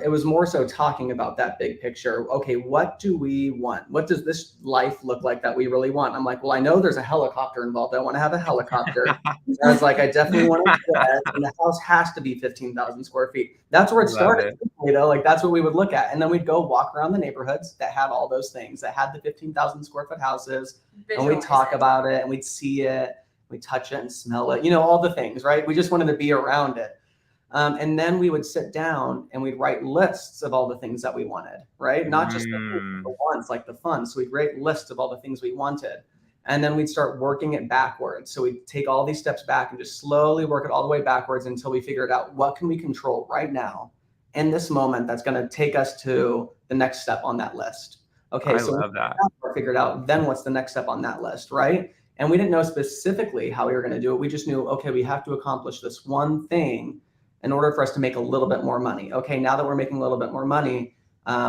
It was more so talking about that big picture. Okay, what do we want? What does this life look like that we really want? I'm like, well, I know there's a helicopter involved. I want to have a helicopter. I was like, I definitely want to do that. And the house has to be 15,000 square feet. That's where it started. Like that's what we would look at. And then we'd go walk around the neighborhoods that had all those things, that had the 15,000 square foot houses. And we'd talk about it and we'd see it. We'd touch it and smell it, all the things, right? We just wanted to be around it. And then we would sit down and we'd write lists of all the things that we wanted, right? Not just the wants, like the fun. So we'd write lists of all the things we wanted. And then we'd start working it backwards. So we'd take all these steps back and just slowly work it all the way backwards until we figured out what can we control right now in this moment that's going to take us to the next step on that list. Okay, so love that. Figured out, then what's the next step on that list, right? And we didn't know specifically how we were going to do it. We just knew, okay, we have to accomplish this one thing in order for us to make a little bit more money. Okay, now that we're making a little bit more money,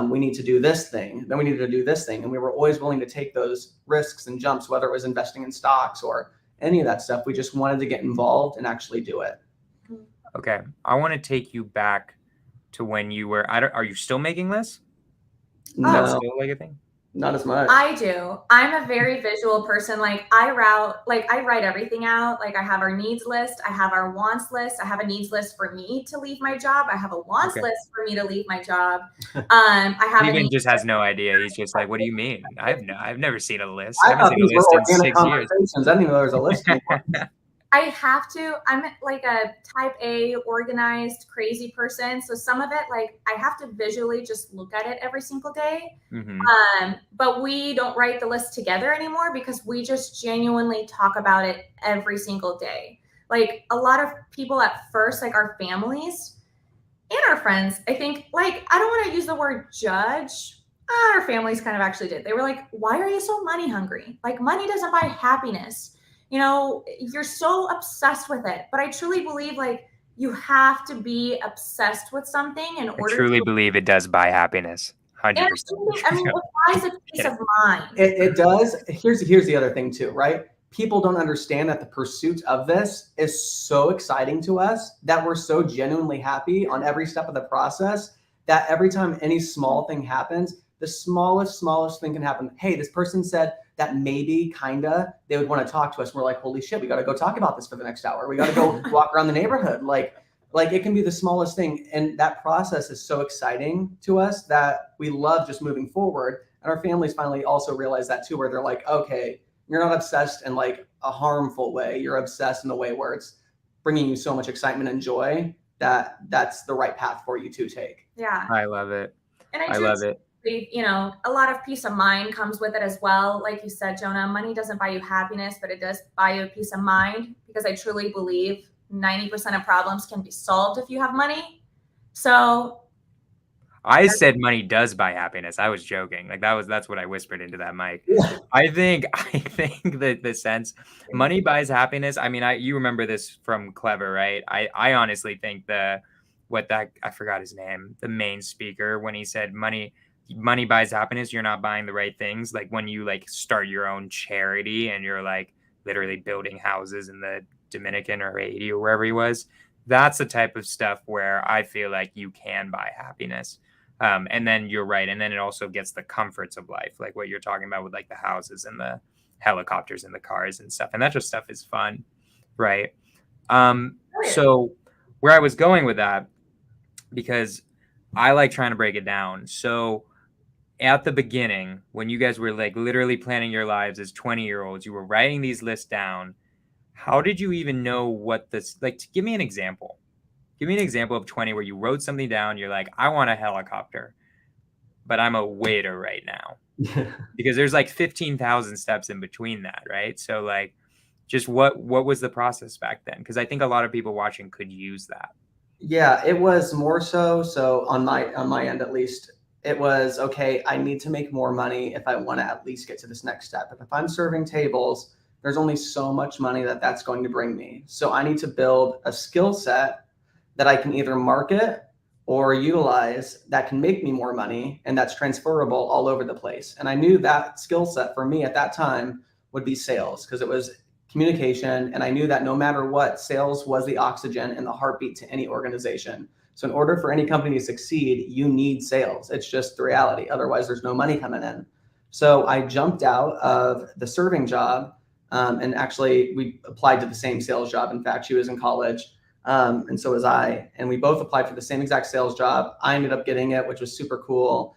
we need to do this thing. Then we need to do this thing. And we were always willing to take those risks and jumps, whether it was investing in stocks or any of that stuff. We just wanted to get involved and actually do it. Okay, I want to take you back to when you were, are you still making lists? No, still like a thing? Not as much. I do. I'm a very visual person. Like I write everything out. Like I have our needs list. I have our wants list. I have a needs list for me to leave my job. I have a wants list for me to leave my job. I have Steven just has no idea. He's just like, what do you mean? I've never seen a list. I haven't seen a list in 6 years. I didn't even know there was a list anymore. I have to. I'm like a type A, organized, crazy person. So some of it, like I have to visually just look at it every single day. But we don't write the list together anymore because we just genuinely talk about it every single day. Like a lot of people at first, like our families and our friends, I think, like, I don't want to use the word judge. Our families kind of actually did. They were like, why are you so money hungry? Like money doesn't buy happiness. You know, you're so obsessed with it. But I truly believe like you have to be obsessed with something in order to truly believe it does buy happiness. 100%. I mean, it buys a peace of mind. It does. Here's the other thing too, right? People don't understand that the pursuit of this is so exciting to us that we're so genuinely happy on every step of the process that every time any small thing happens, the smallest thing can happen. Hey, this person said that maybe kinda they would want to talk to us. We're like, holy shit, we got to go talk about this for the next hour. We got to go walk around the neighborhood. Like it can be the smallest thing. And that process is so exciting to us that we love just moving forward. And our families finally also realize that too, where they're like, okay, you're not obsessed in like a harmful way. You're obsessed in a way where it's bringing you so much excitement and joy that that's the right path for you to take. Yeah. I love it. And I love it. You know, a lot of peace of mind comes with it as well. Like you said, Jonah, money doesn't buy you happiness, but it does buy you peace of mind because I truly believe 90% of problems can be solved if you have money. So I said money does buy happiness. I was joking. Like that's what I whispered into that mic. Yeah. I think that the sense money buys happiness. I mean, you remember this from Clever, right? I honestly think I forgot his name, the main speaker, when he said money buys happiness, you're not buying the right things. Like when you like start your own charity and you're like literally building houses in the Dominican or Haiti or wherever he was, that's the type of stuff where I feel like you can buy happiness. And then you're right. And then it also gets the comforts of life, like what you're talking about with like the houses and the helicopters and the cars and stuff. And that just stuff is fun. Right. So where I was going with that, because I like trying to break it down. So at the beginning, when you guys were like literally planning your lives as 20-year-olds, you were writing these lists down. How did you even know what this, like, give me an example. Give me an example of 20 where you wrote something down. You're like, I want a helicopter, but I'm a waiter right now. Because there's like 15,000 steps in between that, right? So like, just what was the process back then? Because I think a lot of people watching could use that. Yeah, it was more so on my end at least. It was, okay, I need to make more money if I want to at least get to this next step. If I'm serving tables, there's only so much money that's going to bring me. So I need to build a skill set that I can either market or utilize that can make me more money and that's transferable all over the place. And I knew that skill set for me at that time would be sales because it was communication. And I knew that no matter what, sales was the oxygen and the heartbeat to any organization. So in order for any company to succeed, you need sales. It's just the reality. Otherwise, there's no money coming in. So I jumped out of the serving job and actually we applied to the same sales job. In fact, she was in college and so was I. And we both applied for the same exact sales job. I ended up getting it, which was super cool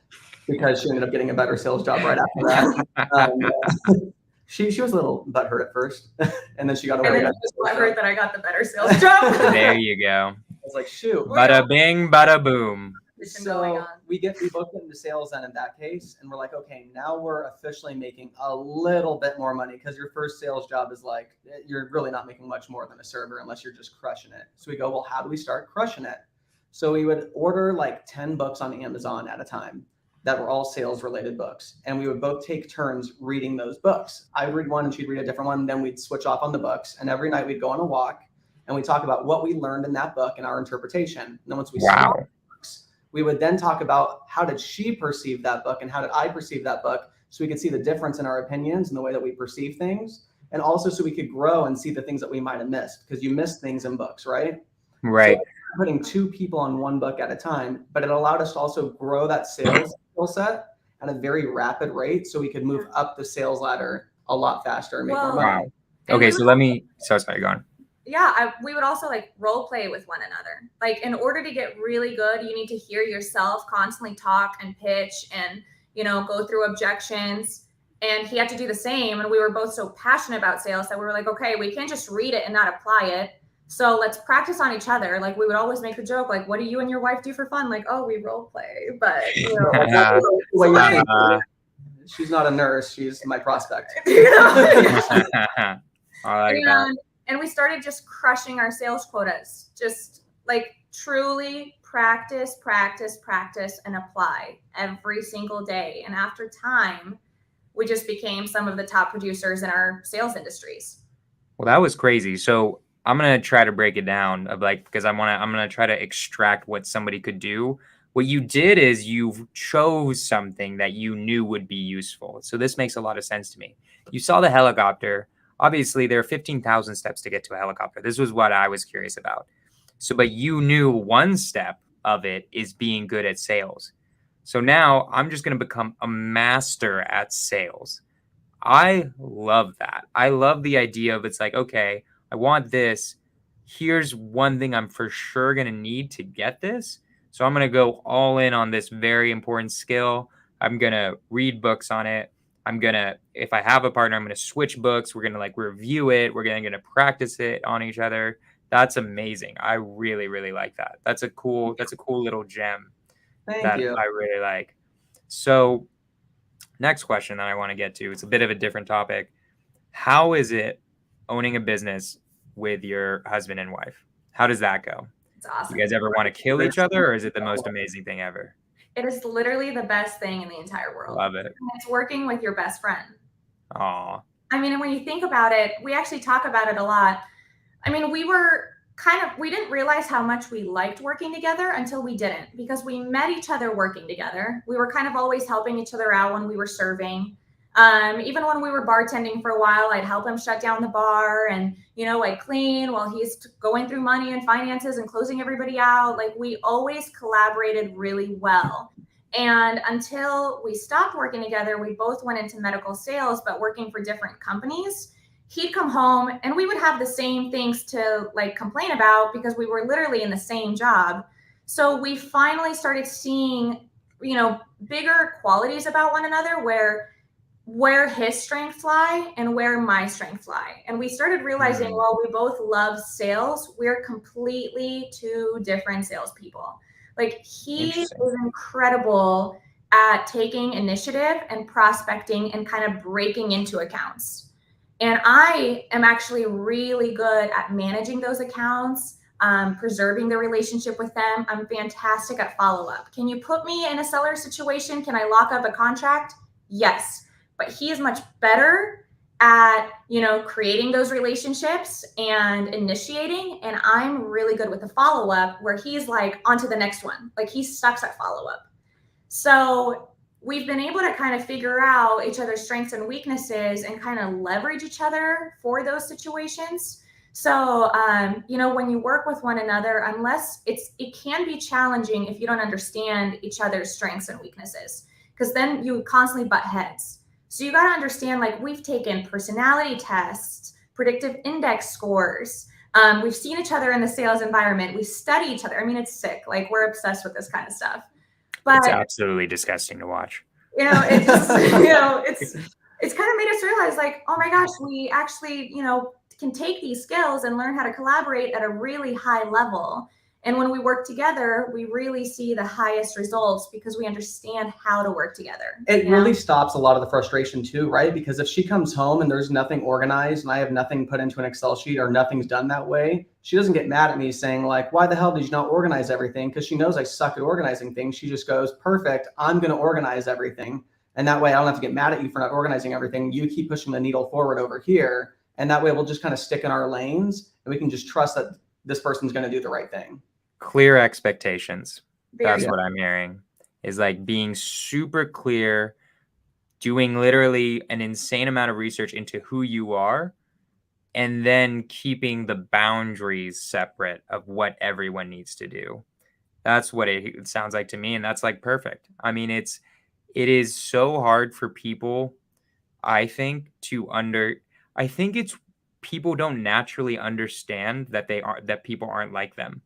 because she ended up getting a better sales job right after that. She was a little butthurt at first, and then she got away. I heard that I got the better sales job. There you go. was like, shoot. Bada bing, bada boom. So we both get into sales then in that case, and we're like, okay, now we're officially making a little bit more money, because your first sales job is like, you're really not making much more than a server unless you're just crushing it. So we go, well, how do we start crushing it? So we would order like 10 books on Amazon at a time that were all sales related books. And we would both take turns reading those books. I would read one and she'd read a different one. Then we'd switch off on the books. And every night we'd go on a walk and we'd talk about what we learned in that book and our interpretation. And then once we stopped the books, we would then talk about how did she perceive that book and how did I perceive that book, so we could see the difference in our opinions and the way that we perceive things. And also so we could grow and see the things that we might have missed, because you miss things in books, right? Right. So putting 2 people on one book at a time, but it allowed us to also grow that sales skill set at a very rapid rate, so we could move up the sales ladder a lot faster and make more money. Wow. Okay, so let me. So sorry, go on. Yeah, we would also like role play with one another. Like, in order to get really good, you need to hear yourself constantly talk and pitch and, go through objections. And he had to do the same. And we were both so passionate about sales that we were like, okay, we can't just read it and not apply it. So let's practice on each other. Like, we would always make a joke, like, what do you and your wife do for fun? Like, oh, we role play. But she's not a nurse, she's my prospect. I like that. And we started just crushing our sales quotas, just like truly practice, and apply every single day. And after time, we just became some of the top producers in our sales industries. Well, that was crazy. So I'm going to try to break it down because I'm going to try to extract what somebody could do. What you did is you chose something that you knew would be useful. So this makes a lot of sense to me. You saw the helicopter. Obviously, there are 15,000 steps to get to a helicopter. This was what I was curious about. So, but you knew one step of it is being good at sales. So now I'm just going to become a master at sales. I love that. I love the idea of, it's like, okay, I want this. Here's one thing I'm for sure going to need to get this. So I'm going to go all in on this very important skill. I'm going to read books on it. If I have a partner, I'm going to switch books. We're going to review it. We're going to practice it on each other. That's amazing. I really, really like that. That's a cool little gem. Thank you. I really like. So next question that I want to get to, it's a bit of a different topic. How is it owning a business with your husband and wife? How does that go? It's awesome. You guys ever want to kill each other, or is it the most amazing thing ever? It is literally the best thing in the entire world. Love it. And it's working with your best friend. Aw. I mean, and when you think about it, we actually talk about it a lot. I mean, we didn't realize how much we liked working together until we didn't, because we met each other working together. We were kind of always helping each other out when we were serving. Even when we were bartending for a while, I'd help him shut down the bar and, I'd clean while he's going through money and finances and closing everybody out. Like, we always collaborated really well. And until we stopped working together, we both went into medical sales, but working for different companies. He'd come home and we would have the same things to complain about, because we were literally in the same job. So we finally started seeing, bigger qualities about one another, where his strengths lie and where my strengths lie. And we started realizing, while we both love sales, we're completely 2 different salespeople. He is incredible at taking initiative and prospecting and kind of breaking into accounts. And I am actually really good at managing those accounts, preserving the relationship with them. I'm fantastic at follow-up. Can you put me in a seller situation? Can I lock up a contract? Yes. But he is much better at, creating those relationships and initiating. And I'm really good with the follow-up, where he's on to the next one. He sucks at follow-up. So we've been able to kind of figure out each other's strengths and weaknesses and kind of leverage each other for those situations. So, when you work with one another, it can be challenging if you don't understand each other's strengths and weaknesses, because then you constantly butt heads. So you got to understand, we've taken personality tests, predictive index scores. We've seen each other in the sales environment. We study each other. I mean, it's sick. We're obsessed with this kind of stuff. But it's absolutely disgusting to watch. It just, it's kind of made us realize, oh my gosh, we actually, can take these skills and learn how to collaborate at a really high level. And when we work together, we really see the highest results because we understand how to work together. It really stops a lot of the frustration too, right? Because if she comes home and there's nothing organized and I have nothing put into an Excel sheet or nothing's done that way, she doesn't get mad at me saying like, why the hell did you not organize everything? Because she knows I suck at organizing things. She just goes, perfect, I'm going to organize everything. And that way I don't have to get mad at you for not organizing everything. You keep pushing the needle forward over here. And that way we'll just kind of stick in our lanes and we can just trust that this person's going to do the right thing. Clear expectations. That's Very what I'm hearing, is like being super clear, doing literally an insane amount of research into who you are, and then keeping the boundaries separate of what everyone needs to do. That's what it sounds like to me. And that's like perfect. I mean, it is so hard for people, I think, I think it's people don't naturally understand that people aren't like them.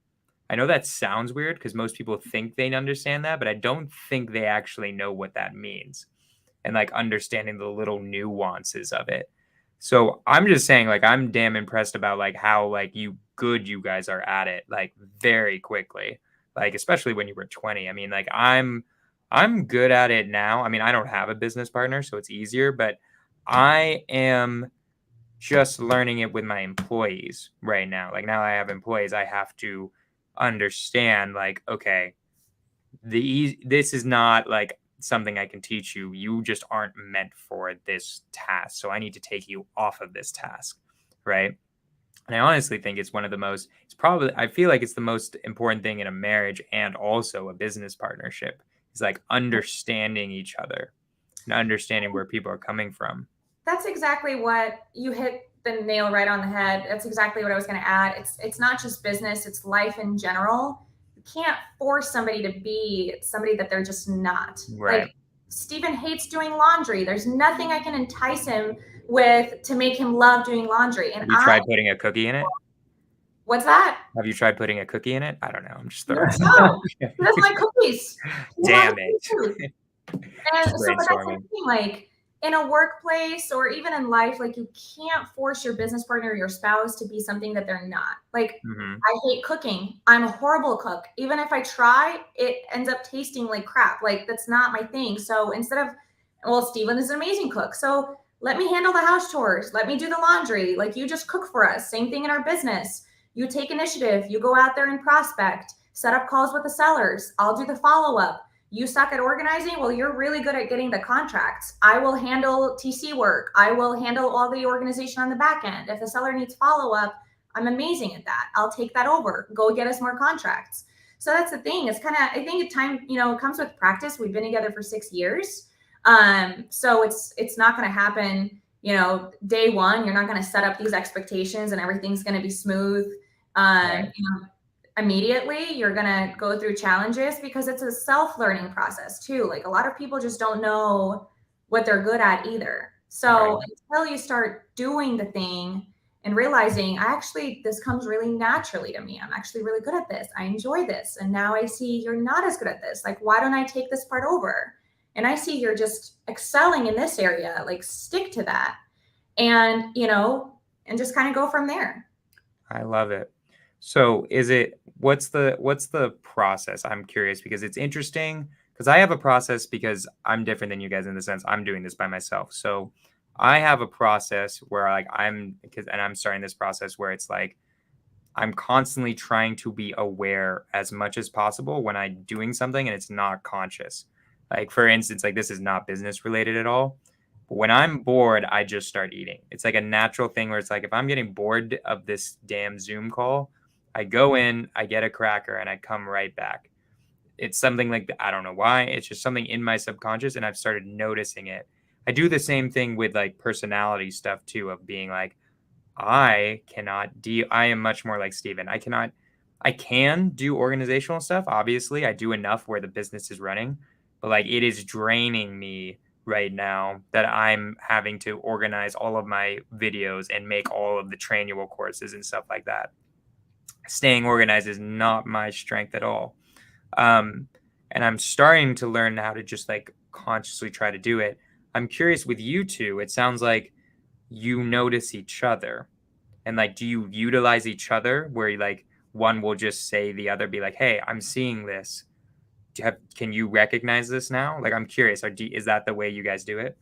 I know that sounds weird because most people think they understand that, but I don't think they actually know what that means and like understanding the little nuances of it. So I'm just saying, like, I'm damn impressed about like how like you guys are at it, like very quickly, like especially when you were 20. I mean, like I'm good at it now. I mean, I don't have a business partner, so it's easier, but I am just learning it with my employees right now. Like now I have employees, I have to understand like, okay, this is not like something I can teach you. You just aren't meant for this task. So I need to take you off of this task. Right. And I honestly think it's I feel like it's the most important thing in a marriage and also a business partnership is like understanding each other and understanding where people are coming from. That's exactly what you hit the nail right on the head. That's exactly what I was going to add. It's not just business, it's life in general. You can't force somebody to be somebody that they're just not. Right. Like Steven hates doing laundry. There's nothing I can entice him with to make him love doing laundry. And have you tried putting a cookie in it? What's that? Have you tried putting a cookie in it? I don't know. I'm just throwing. No, he doesn't like cookies. Damn it. And so that's the thing, like in a workplace or even in life, like you can't force your business partner or your spouse to be something that they're not. Like I hate cooking. I'm a horrible cook. Even if I try, it ends up tasting like crap. Like that's not my thing. So instead of, well, Steven is an amazing cook. So let me handle the house chores. Let me do the laundry. Like you just cook for us. Same thing in our business. You take initiative. You go out there and prospect, set up calls with the sellers. I'll do the follow-up. You suck at organizing? Well, you're really good at getting the contracts. I will handle TC work. I will handle all the organization on the back end. If the seller needs follow-up, I'm amazing at that. I'll take that over. Go get us more contracts. So that's the thing. It's kind of, I think time, it comes with practice. We've been together for 6 years. So it's not going to happen, day one. You're not going to set up these expectations and everything's going to be smooth. Right. Immediately you're going to go through challenges because it's a self-learning process too. Like a lot of people just don't know what they're good at either. So until you start doing the thing and realizing this comes really naturally to me. I'm actually really good at this. I enjoy this. And now I see you're not as good at this. Like, why don't I take this part over? And I see you're just excelling in this area, like stick to that and, and just kind of go from there. I love it. So what's the process? I'm curious because it's interesting because I have a process because I'm different than you guys in the sense I'm doing this by myself. So I have a process where like I'm starting this process where it's like I'm constantly trying to be aware as much as possible when I'm doing something and it's not conscious. Like for instance, like this is not business related at all. When I'm bored, I just start eating. It's like a natural thing where it's like if I'm getting bored of this damn Zoom call, I go in, I get a cracker, and I come right back. It's something like I don't know why. It's just something in my subconscious, and I've started noticing it. I do the same thing with like personality stuff too, of being like, I am much more like Steven. I can do organizational stuff. Obviously, I do enough where the business is running, but like it is draining me right now that I'm having to organize all of my videos and make all of the trainable courses and stuff like that. Staying organized is not my strength at all. And I'm starting to learn how to just like consciously try to do it. I'm curious with you two, it sounds like you notice each other and like, do you utilize each other where like one will just say the other, be like, hey, I'm seeing this. Can you recognize this now? Like, I'm curious, is that the way you guys do it?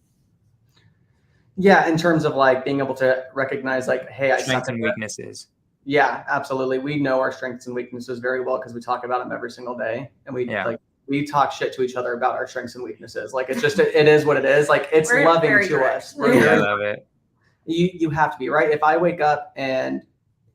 Yeah, in terms of like being able to recognize like, hey, I Strengths suck and at weaknesses. Yeah, absolutely. We know our strengths and weaknesses very well because we talk about them every single day, and we talk shit to each other about our strengths and weaknesses. Like it is what it is. Like it's We're loving very to direct. us. Yeah, I love it. You have to be, right? If I wake up and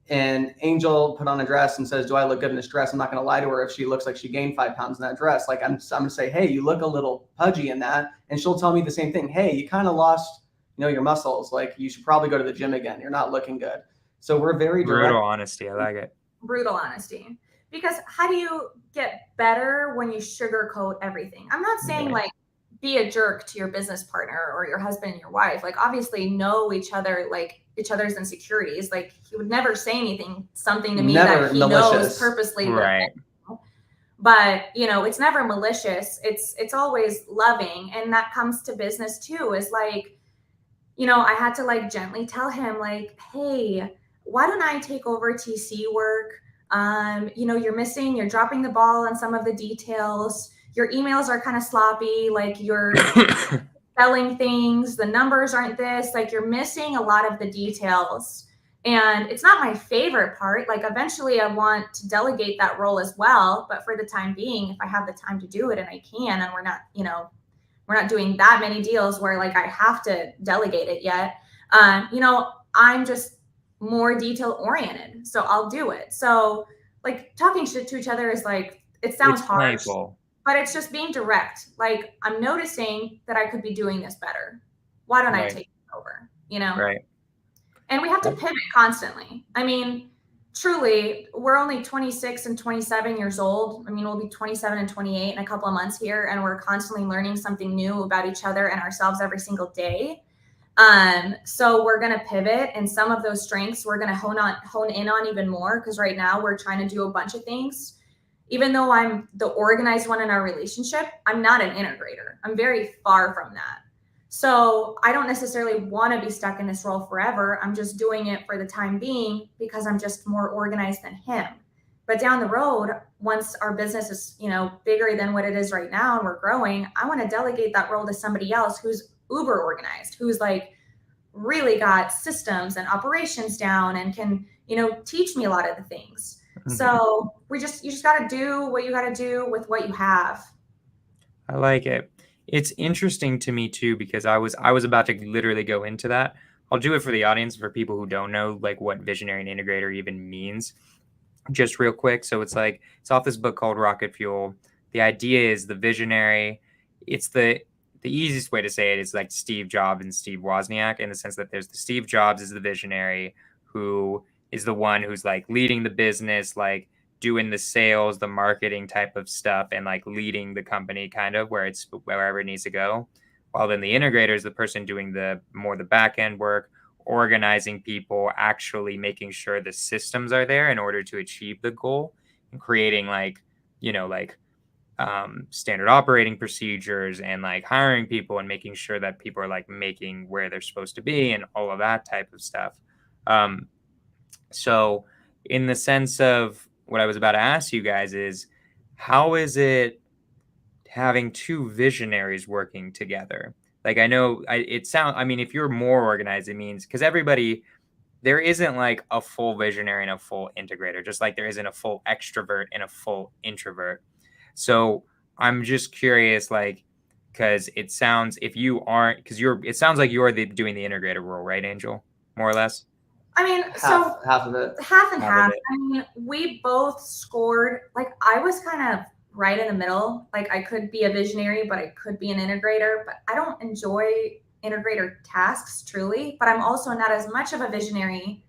Angel put on a dress and says, "Do I look good in this dress?" I'm not going to lie to her if she looks like she gained 5 pounds in that dress. Like I'm going to say, "Hey, you look a little pudgy in that," and she'll tell me the same thing. "Hey, you kind of lost, your muscles. Like you should probably go to the gym again. You're not looking good." So we're very direct. Brutal honesty. I like it. Brutal honesty. Because how do you get better when you sugarcoat everything? I'm not saying like be a jerk to your business partner or your husband and your wife. Like obviously know each other, like each other's insecurities. Like he would never say something to me that he knows purposely. Right. But it's never malicious. It's always loving. And that comes to business too, is like, I had to like gently tell him like, hey, why don't I take over TC work? You're dropping the ball on some of the details. Your emails are kind of sloppy. Like you're selling things. The numbers aren't this, like you're missing a lot of the details. And it's not my favorite part. Like eventually I want to delegate that role as well. But for the time being, if I have the time to do it and I can, and we're not doing that many deals where like I have to delegate it yet. I'm just more detail oriented, so I'll do it. So like talking shit to each other is like, it sounds harsh, but it's just being direct. Like I'm noticing that I could be doing this better. Why don't I take it over? Right. And we have to pivot constantly. I mean, truly, we're only 26 and 27 years old. I mean, we'll be 27 and 28 in a couple of months here, and we're constantly learning something new about each other and ourselves every single day. So we're going to pivot, and some of those strengths we're going to hone in on even more, because right now we're trying to do a bunch of things. Even though I'm the organized one in our relationship, I'm not an integrator. I'm very far from that. So I don't necessarily want to be stuck in this role forever. I'm just doing it for the time being because I'm just more organized than him. But down the road, once our business is, bigger than what it is right now and we're growing, I want to delegate that role to somebody else who's uber organized, who's like really got systems and operations down and can, teach me a lot of the things. Mm-hmm. So you just got to do what you got to do with what you have. I like it. It's interesting to me too, because I was about to literally go into that. I'll do it for the audience, for people who don't know like what visionary and integrator even means, just real quick. So it's off this book called Rocket Fuel. The idea is the visionary. It's the easiest way to say it is like Steve Jobs and Steve Wozniak, in the sense that there's the Steve Jobs is the visionary, who is the one who's like leading the business, like doing the sales, the marketing type of stuff, and like leading the company kind of wherever it needs to go. While then the integrator is the person doing the back end work, organizing people, actually making sure the systems are there in order to achieve the goal, and creating standard operating procedures, and like hiring people and making sure that people are like making where they're supposed to be and all of that type of stuff. So in the sense of what I was about to ask you guys is, how is it having two visionaries working together? Like, I know if you're more organized, it means, because there isn't like a full visionary and a full integrator, just like there isn't a full extrovert and a full introvert. So I'm just curious, like, because it sounds like you're doing the integrator role, right, Angel? More or less. I mean, half of it. Half and half. I mean, we both scored. Like, I was kind of right in the middle. Like, I could be a visionary, but I could be an integrator. But I don't enjoy integrator tasks, truly. But I'm also not as much of a visionary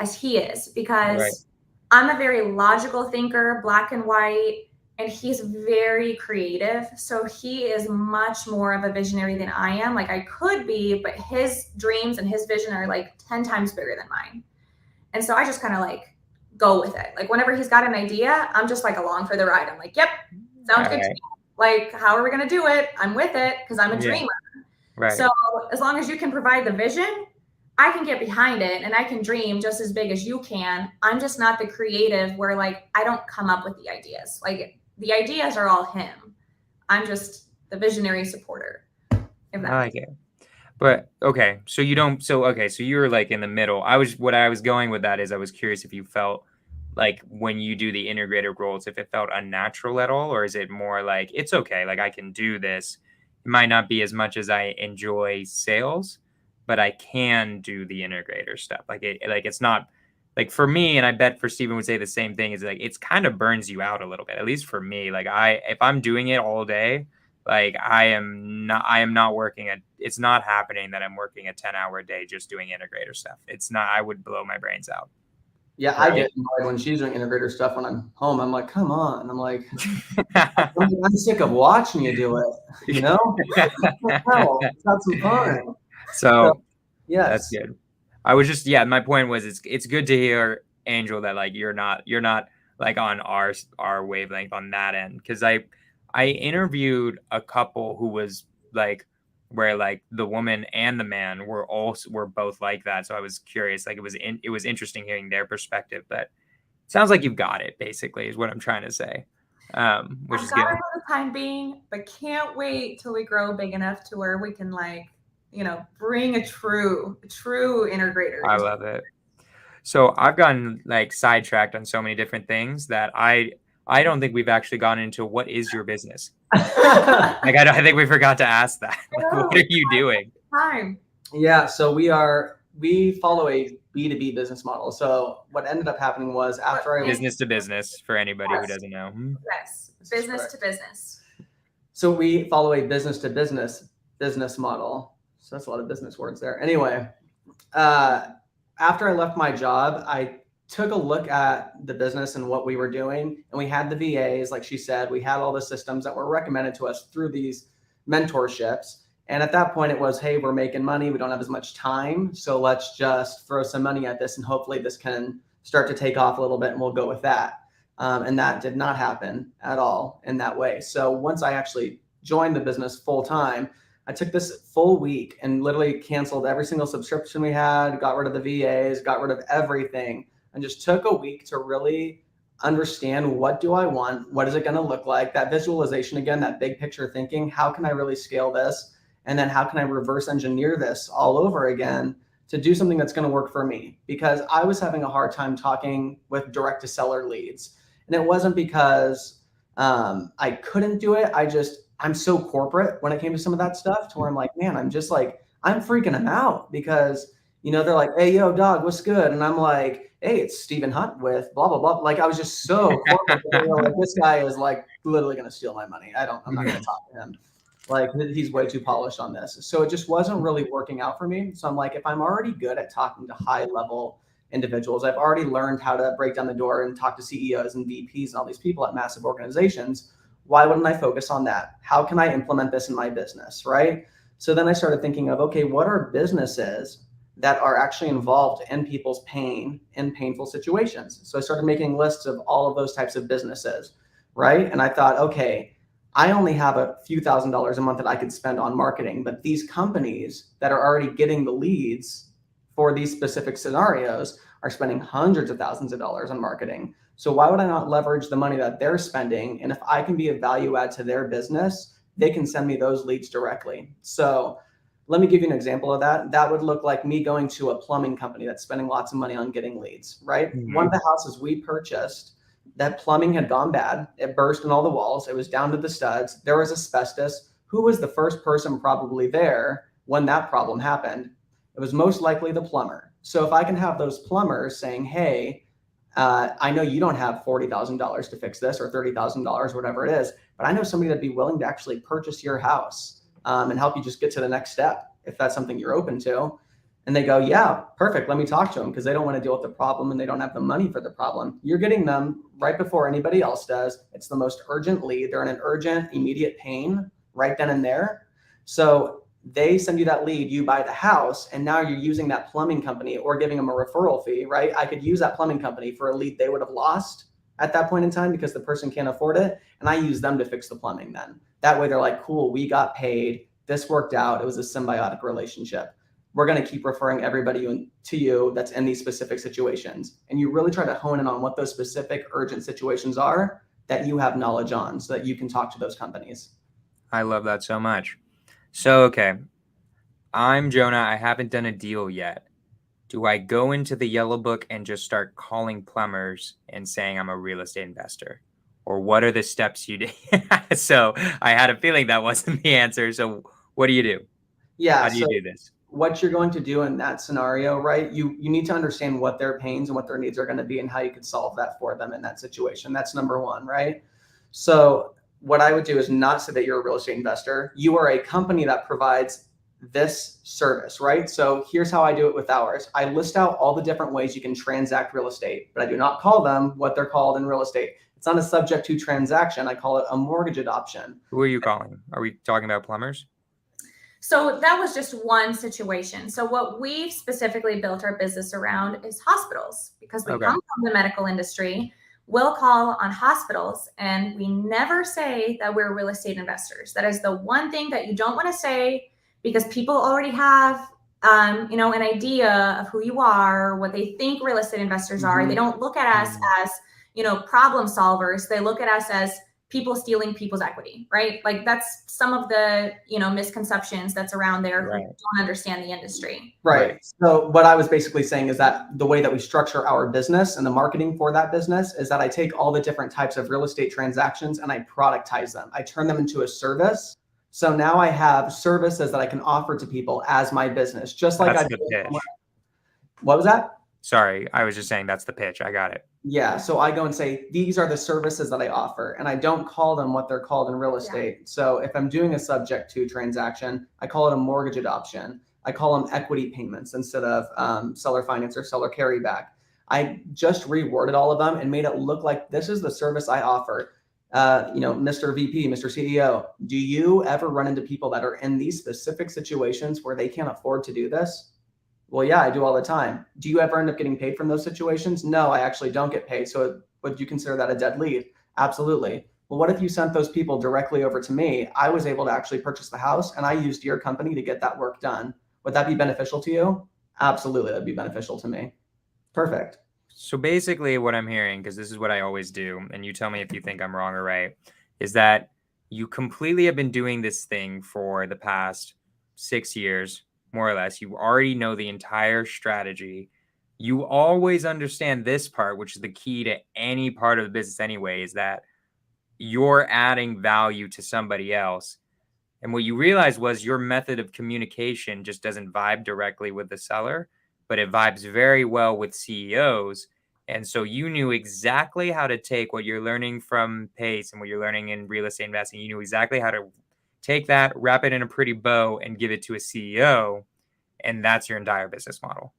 as he is, because I'm a very logical thinker, black and white, and he's very creative. So he is much more of a visionary than I am. Like, I could be, but his dreams and his vision are like 10 times bigger than mine. And so I just kind of like go with it. Like, whenever he's got an idea, I'm just like along for the ride. I'm like, yep, sounds good to me. Like, how are we going to do it? I'm with it, because I'm a dreamer. Right. So as long as you can provide the vision, I can get behind it and I can dream just as big as you can. I'm just not the creative where like I don't come up with the ideas. Like the ideas are all him. I'm just the visionary supporter. If that I like it. But okay, so you don't. So okay, so you were like in the middle. What I was going with that is I was curious if you felt like when you do the integrator roles, if it felt unnatural at all, or is it more like it's okay, like I can do this. It might not be as much as I enjoy sales, but I can do the integrator stuff. Like it's not like for me, and I bet for Steven would say the same thing. Is like it's kind of burns you out a little bit. At least for me, like if I'm doing it all day. Like I am not working it's not happening that I'm working a 10-hour day just doing integrator stuff. It's not, I would blow my brains out. Yeah, right? I get annoyed when she's doing integrator stuff when I'm home. I'm like, come on. I'm like, I'm sick of watching you do it. You know? Let's have some fun. So yes. That's good. I was just, my point was it's good to hear, Angel, that like you're not like on our wavelength on that end. Cause I interviewed a couple who was like where like the woman and the man were both like that. So I was curious, like it was interesting hearing their perspective, but it sounds like you've got it basically is what I'm trying to say. Which is good. I've got it for the time being, but can't wait till we grow big enough to where we can like, bring a true integrator. I love it. So I've gotten like sidetracked on so many different things that I don't think we've actually gone into what is your business. Like I think we forgot to ask that. Like, what are you doing? Yeah, so we follow a B2B business model. So what ended up happening was after business to business for anybody who doesn't know. Yes, business to business. So we follow a business to business model. So that's a lot of business words there. Anyway, after I left my job, I took a look at the business and what we were doing. And we had the VAs, like she said, we had all the systems that were recommended to us through these mentorships. And at that point it was, hey, we're making money. We don't have as much time. So let's just throw some money at this and hopefully this can start to take off a little bit and we'll go with that. And that did not happen at all in that way. So once I actually joined the business full time, I took this full week and literally canceled every single subscription we had, got rid of the VAs, got rid of everything, and just took a week to really understand what do I want? What is it going to look like? That visualization again, that big picture thinking, how can I really scale this? And then how can I reverse engineer this all over again to do something that's going to work for me? Because I was having a hard time talking with direct to seller leads. And it wasn't because I couldn't do it. I'm so corporate when it came to some of that stuff to where I'm like, man, I'm freaking them out because, they're like, hey, yo, dog, what's good? And I'm like, hey, it's Stephen Hunt with blah, blah, blah. Like I was just so corporate. Like, this guy is like literally going to steal my money. I'm not going to talk to him. Like he's way too polished on this. So it just wasn't really working out for me. So I'm like, if I'm already good at talking to high level individuals, I've already learned how to break down the door and talk to CEOs and VPs and all these people at massive organizations. Why wouldn't I focus on that? How can I implement this in my business, right? So then I started thinking of, okay, what are businesses that are actually involved in people's pain in painful situations? So I started making lists of all of those types of businesses, right? And I thought, okay, I only have a few $1,000s a month that I could spend on marketing, but these companies that are already getting the leads for these specific scenarios are spending hundreds of thousands of dollars on marketing. So why would I not leverage the money that they're spending? And if I can be a value add to their business, they can send me those leads directly. So let me give you an example of that. That would look like me going to a plumbing company that's spending lots of money on getting leads, right? Mm-hmm. One of the houses we purchased, that plumbing had gone bad. It burst in all the walls. It was down to the studs. There was asbestos. Who was the first person probably there when that problem happened? It was most likely the plumber. So if I can have those plumbers saying, hey, I know you don't have $40,000 to fix this or $30,000, whatever it is, but I know somebody that'd be willing to actually purchase your house and help you just get to the next step if that's something you're open to. And they go, yeah, perfect. Let me talk to them because they don't want to deal with the problem and they don't have the money for the problem. You're getting them right before anybody else does. It's the most urgent lead. They're in an urgent, immediate pain right then and there. So they send you that lead, you buy the house, and now you're using that plumbing company or giving them a referral fee, right? I could use that plumbing company for a lead they would have lost at that point in time because the person can't afford it. And I use them to fix the plumbing then. That way they're like, cool, we got paid. This worked out. It was a symbiotic relationship. we're going to keep referring everybody to you that's in these specific situations. And you really try to hone in on what those specific urgent situations are that you have knowledge on so that you can talk to those companies. I love that so much. So, okay, I'm Jonah. I haven't done a deal yet. Do I go into the yellow book and just start calling plumbers and saying I'm a real estate investor? Or what are the steps you do? So I had a feeling that wasn't the answer. So what do you do? Yeah. How do you do this? What you're going to do in that scenario, right? You need to understand what their pains and what their needs are going to be and how you could solve that for them in that situation. That's number one, right? So what I would do is not say that you're a real estate investor. You are a company that provides this service, right? So here's how I do it with ours. I list out all the different ways you can transact real estate, but I do not call them what they're called in real estate. It's not a subject to transaction. I call it a mortgage adoption. Who are you calling? Are we talking about plumbers? So that was just one situation. So what we've specifically built our business around is hospitals, because we come from the medical industry. We'll call on hospitals, and we never say that we're real estate investors. That is the one thing that you don't want to say, because people already have, an idea of who you are, what they think real estate investors are. They don't look at us as, problem solvers. They look at us as people stealing people's equity, right? Like that's some of the, misconceptions that's around there who don't understand the industry. Right. So what I was basically saying is that the way that we structure our business and the marketing for that business is that I take all the different types of real estate transactions and I productize them. I turn them into a service. So now I have services that I can offer to people as my business, just like That's the pitch. What was that? Sorry, I was just saying that's the pitch. I got it. Yeah. So I go and say, these are the services that I offer, and I don't call them what they're called in real estate. So if I'm doing a subject to transaction, I call it a mortgage adoption. I call them equity payments instead of seller finance or seller carryback. I just reworded all of them and made it look like this is the service I offer. Mr. VP, Mr. CEO, do you ever run into people that are in these specific situations where they can't afford to do this? Well, yeah, I do all the time. Do you ever end up getting paid from those situations? No, I actually don't get paid. So would you consider that a dead lead? Absolutely. Well, what if you sent those people directly over to me? I was able to actually purchase the house and I used your company to get that work done. Would that be beneficial to you? Absolutely. That'd be beneficial to me. Perfect. So basically what I'm hearing, because this is what I always do, and you tell me if you think I'm wrong or right, is that you completely have been doing this thing for the past 6 years, more or less. You already know the entire strategy. You always understand this part, which is the key to any part of the business anyway, is that you're adding value to somebody else. And what you realized was your method of communication just doesn't vibe directly with the seller, but it vibes very well with CEOs. And so you knew exactly how to take what you're learning from Pace and what you're learning in real estate investing. You knew exactly how to take that, wrap it in a pretty bow, and give it to a CEO. And that's your entire business model.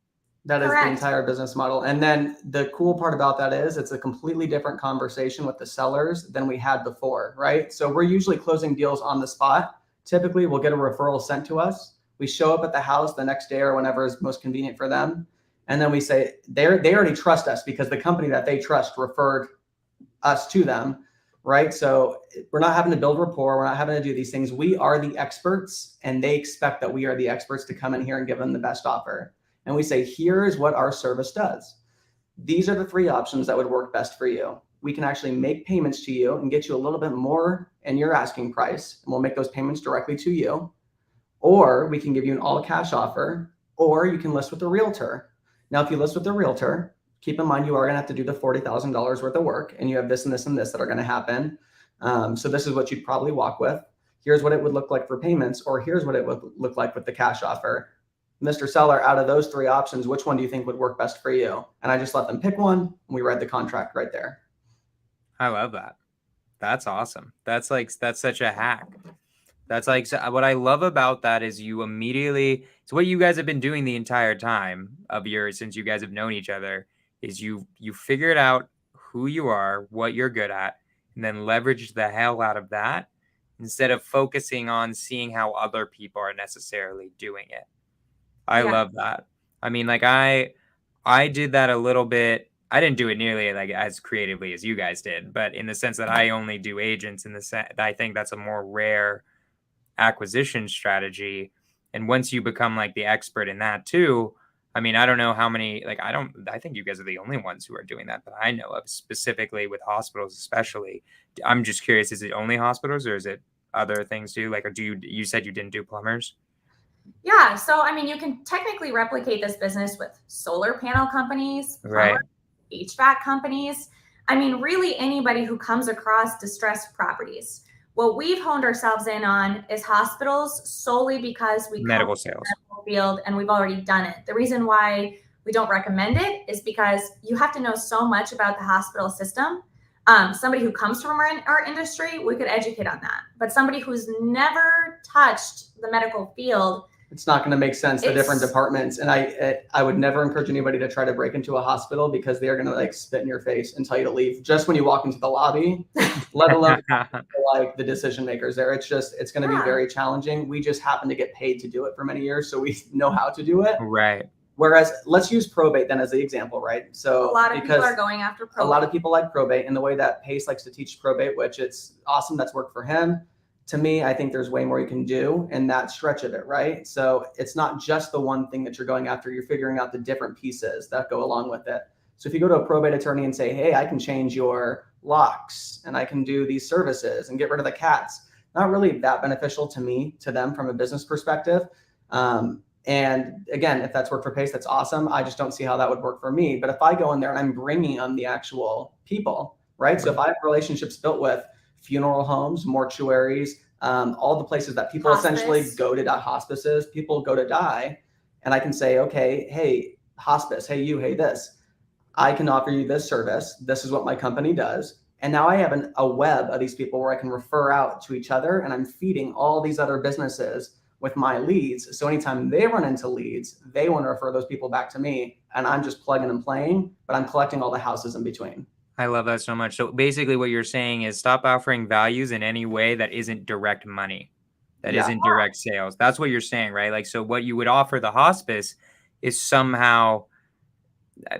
That is the entire business model. And then the cool part about that is it's a completely different conversation with the sellers than we had before, right? So we're usually closing deals on the spot. Typically, we'll get a referral sent to us. We show up at the house the next day or whenever is most convenient for them. And then we say, they already trust us because the company that they trust referred us to them, right? So we're not having to build rapport. We're not having to do these things. We are the experts, and they expect that we are the experts to come in here and give them the best offer. And we say, here is what our service does. These are the 3 options that would work best for you. We can actually make payments to you and get you a little bit more in your asking price, and we'll make those payments directly to you. Or we can give you an all cash offer, or you can list with a realtor. Now, if you list with a realtor, keep in mind you are going to have to do the $40,000 worth of work, and you have this and this and this that are going to happen. So this is what you'd probably walk with. Here's what it would look like for payments, or here's what it would look like with the cash offer. Mr. Seller, out of those 3 options, which one do you think would work best for you? And I just let them pick one, and we write the contract right there. I love that. That's awesome. That's such a hack. That's like, so what I love about that is you immediately, it's what you guys have been doing the entire time since you guys have known each other, is you figured out who you are, what you're good at, and then leverage the hell out of that instead of focusing on seeing how other people are necessarily doing it. I love that. I mean, like I did that a little bit. I didn't do it nearly like as creatively as you guys did, but in the sense that I only do agents, I think that's a more rare acquisition strategy. And once you become like the expert in that too, I mean, I don't know how many, like, I think you guys are the only ones who are doing that I know of, specifically with hospitals, especially. I'm just curious, is it only hospitals or is it other things too? Like, or you said you didn't do plumbers? Yeah. So, I mean, you can technically replicate this business with solar panel companies, Right. HVAC companies. I mean, really anybody who comes across distressed properties. What we've honed ourselves in on is hospitals solely because we come Medical from sales. the medical field and we've already done it. The reason why we don't recommend it is because you have to know so much about the hospital system. Somebody who comes from our industry, we could educate on that. But somebody who's never touched the medical field, it's not going to make sense, the different departments. And I would never encourage anybody to try to break into a hospital because they are going to like spit in your face and tell you to leave just when you walk into the lobby, let alone like the decision makers there. It's going to be very challenging. We just happen to get paid to do it for many years, so we know how to do it. Right. Whereas let's use probate then as the example, right? So a lot of people are going after probate. A lot of people like probate, and the way that Pace likes to teach probate, which it's awesome, that's worked for him. To me, I think there's way more you can do in that stretch of it, right? So it's not just the one thing that you're going after, you're figuring out the different pieces that go along with it. So if you go to a probate attorney and say, hey, I can change your locks and I can do these services and get rid of the cats, not really that beneficial to them from a business perspective. And again, if that's worked for Pace, that's awesome. I just don't see how that would work for me. But if I go in there and I'm bringing on the actual people, right? So if I have relationships built with funeral homes, mortuaries, all the places that people essentially go to die, hospices, people go to die. And I can say, okay, hey, hospice, hey, you, hey, this, I can offer you this service. This is what my company does. And now I have a web of these people where I can refer out to each other, and I'm feeding all these other businesses with my leads. So anytime they run into leads, they want to refer those people back to me, and I'm just plugging and playing, but I'm collecting all the houses in between. I love that so much. So basically what you're saying is stop offering values in any way that isn't direct money, that isn't direct sales. That's what you're saying, right? Like, so what you would offer the hospice is somehow,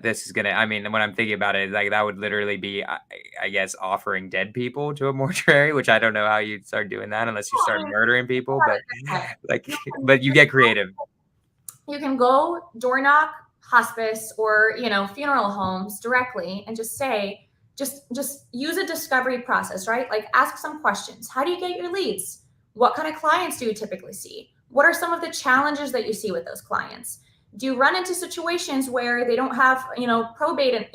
this is going to, I mean, when I'm thinking about it, like that would literally be, I guess, offering dead people to a mortuary, which I don't know how you'd start doing that unless you start murdering people, but like, but you get creative. You can go door knock hospice or, funeral homes directly and just say, just use a discovery process, right? Like ask some questions. How do you get your leads? What kind of clients do you typically see? What are some of the challenges that you see with those clients? Do you run into situations where they don't have, probate and,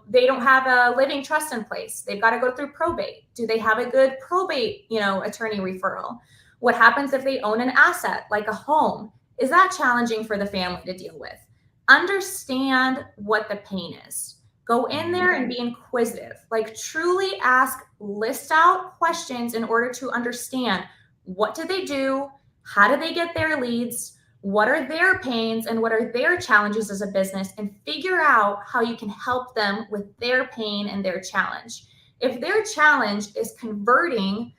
they don't have a living trust in place? They've got to go through probate. Do they have a good probate, attorney referral? What happens if they own an asset like a home? Is that challenging for the family to deal with? Understand what the pain is. Go in there and be inquisitive, like truly ask, list out questions in order to understand what do they do? How do they get their leads? What are their pains and what are their challenges as a business, and figure out how you can help them with their pain and their challenge. If their challenge is converting,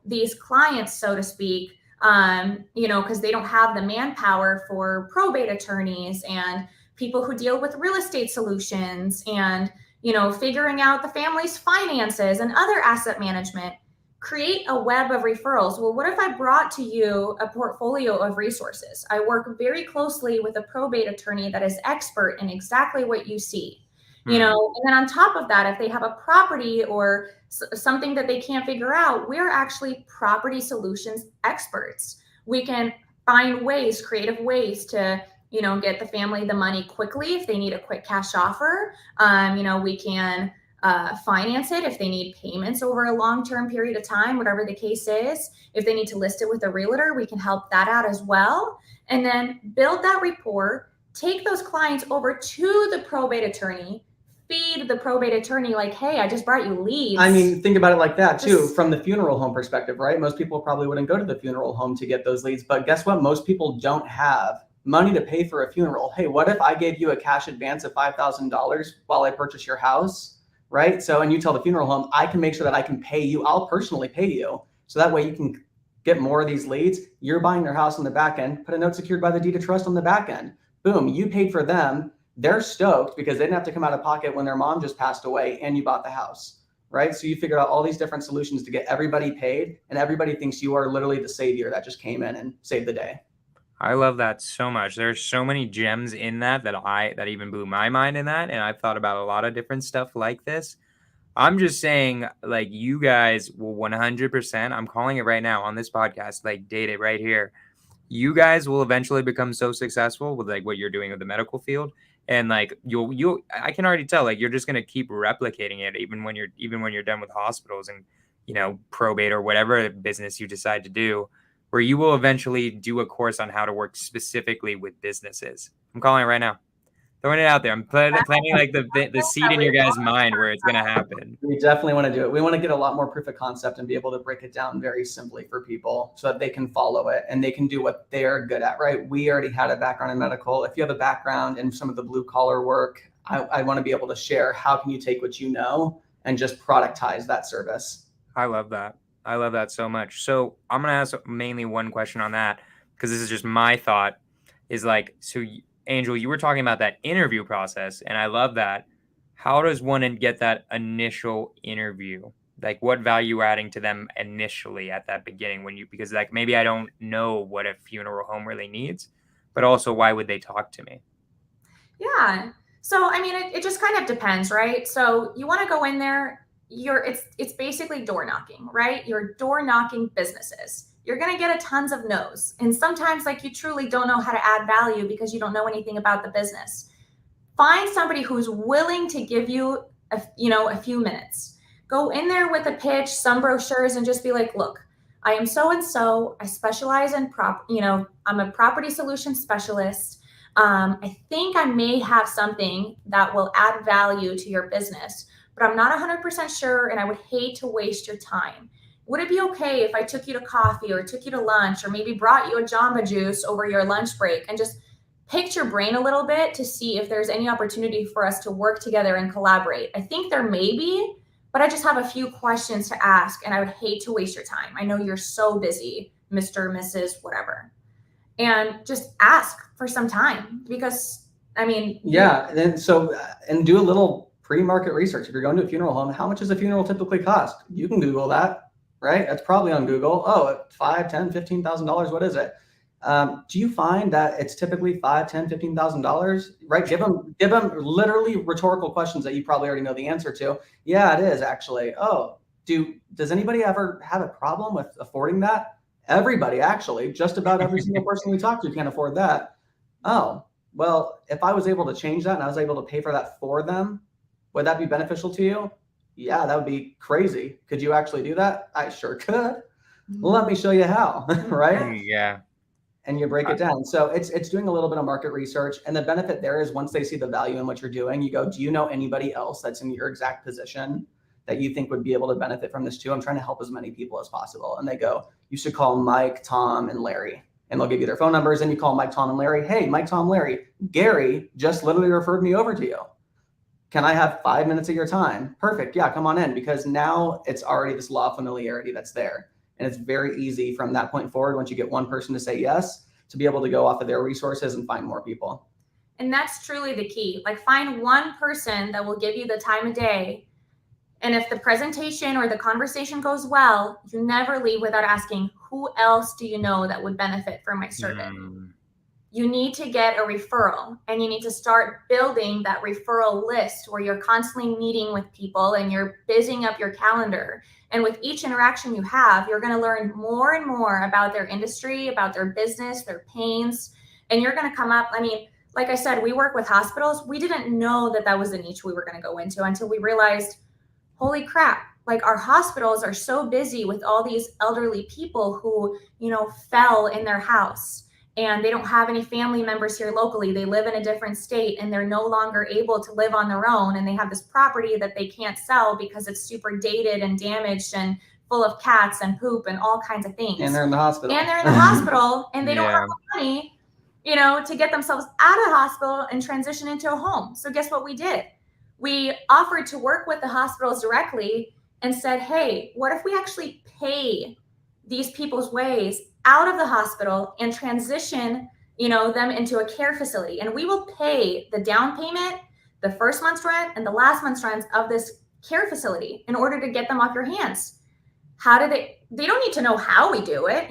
these clients, so to speak, because they don't have the manpower for probate attorneys and people who deal with real estate solutions and, figuring out the family's finances and other asset management, create a web of referrals. Well, what if I brought to you a portfolio of resources? I work very closely with a probate attorney that is expert in exactly what you see. And then on top of that, if they have a property or something that they can't figure out, we're actually property solutions experts. We can find ways, creative ways to, get the family the money quickly if they need a quick cash offer. We can finance it if they need payments over a long-term period of time, whatever the case is. If they need to list it with a realtor, we can help that out as well. And then build that rapport, take those clients over to the probate attorney, feed the probate attorney like, hey, I just brought you leads. I mean, think about it like that too, from the funeral home perspective, right? Most people probably wouldn't go to the funeral home to get those leads, but guess what? Most people don't have money to pay for a funeral. Hey, what if I gave you a cash advance of $5,000 while I purchase your house, right? So, and you tell the funeral home, I can make sure that I can pay you. I'll personally pay you. So that way you can get more of these leads. You're buying their house on the back end, put a note secured by the deed of trust on the back end. Boom, you paid for them. They're stoked because they didn't have to come out of pocket when their mom just passed away and you bought the house, right? So you figured out all these different solutions to get everybody paid, and everybody thinks you are literally the savior that just came in and saved the day. I love that so much. There's so many gems in that even blew my mind in that. And I've thought about a lot of different stuff like this. I'm just saying, like, you guys will 100%, I'm calling it right now on this podcast, like, date it right here. You guys will eventually become so successful with like what you're doing with the medical field. And like I can already tell, like, you're just gonna keep replicating it even when you're done with hospitals and, probate or whatever business you decide to do, where you will eventually do a course on how to work specifically with businesses. I'm calling it right now. Throwing it out there. I'm planting like the seed in your guys' mind where it's gonna happen. We definitely want to do it. We want to get a lot more proof of concept and be able to break it down very simply for people so that they can follow it and they can do what they're good at, right? We already had a background in medical. If you have a background in some of the blue collar work, I want to be able to share how can you take what you know and just productize that service. I love that. I love that so much. So I'm going to ask mainly one question on that, because this is just my thought, is like, so Angel, you were talking about that interview process, and I love that. How does one get that initial interview? Like, what value adding to them initially at that beginning because like maybe I don't know what a funeral home really needs, but also why would they talk to me? Yeah. So, I mean, it just kind of depends, right? So you want to go in there, it's basically door knocking, right? You're door knocking businesses. You're going to get a tons of no's. And sometimes like you truly don't know how to add value because you don't know anything about the business. Find somebody who's willing to give you a few minutes. Go in there with a pitch, some brochures, and just be like, look, I am so and so. I specialize in I'm a property solution specialist. I think I may have something that will add value to your business, but I'm not 100% sure, and I would hate to waste your time. Would it be okay if I took you to coffee or took you to lunch or maybe brought you a Jamba Juice over your lunch break and just picked your brain a little bit to see if there's any opportunity for us to work together and collaborate? I think there may be, but I just have a few questions to ask, and I would hate to waste your time. I know you're so busy, Mr., Mrs., whatever. And just ask for some time because, I mean. Yeah. And do a little pre-market research. If you're going to a funeral home, how much does a funeral typically cost? You can Google that, right? That's probably on Google. Oh, $5,000, $10,000, $15,000. What is it? Do you find that it's typically $5,000, $10,000, $15,000, right? Give them literally rhetorical questions that you probably already know the answer to. Yeah, it is actually. Oh, does anybody ever have a problem with affording that? Everybody, actually, just about every single person we talk to can't afford that. Oh, well, if I was able to change that and I was able to pay for that for them, would that be beneficial to you? Yeah, that would be crazy. Could you actually do that? I sure could. Let me show you how, right? Yeah. And you break it down. So it's doing a little bit of market research. And the benefit there is once they see the value in what you're doing, you go, do you know anybody else that's in your exact position that you think would be able to benefit from this too? I'm trying to help as many people as possible. And they go, you should call Mike, Tom, and Larry. And they'll give you their phone numbers. And you call Mike, Tom, and Larry. Hey, Mike, Tom, Larry, Gary just literally referred me over to you. Can I have 5 minutes of your time? Perfect. Yeah, come on in. Because now it's already this law of familiarity that's there. And it's very easy from that point forward, once you get one person to say yes, to be able to go off of their resources and find more people. And that's truly the key. Like, find one person that will give you the time of day. And if the presentation or the conversation goes well, you never leave without asking, who else do you know that would benefit from my service? You need to get a referral, and you need to start building that referral list where you're constantly meeting with people and you're busying up your calendar. And with each interaction you have, you're going to learn more and more about their industry, about their business, their pains, and you're going to come up. I mean, like I said, we work with hospitals. We didn't know that was the niche we were going to go into until we realized, holy crap, like, our hospitals are so busy with all these elderly people who, fell in their house. And they don't have any family members here locally. They live in a different state and they're no longer able to live on their own. And they have this property that they can't sell because it's super dated and damaged and full of cats and poop and all kinds of things. And they're in the hospital. And they don't have the money, to get themselves out of the hospital and transition into a home. So guess what we did? We offered to work with the hospitals directly and said, hey, what if we actually pay these people's ways out of the hospital and transition, them into a care facility. And we will pay the down payment, the first month's rent, and the last month's rent of this care facility in order to get them off your hands. They don't need to know how we do it.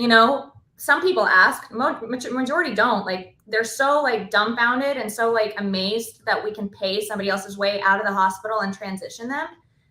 some people ask, majority don't. Like, they're so like dumbfounded and so like amazed that we can pay somebody else's way out of the hospital and transition them.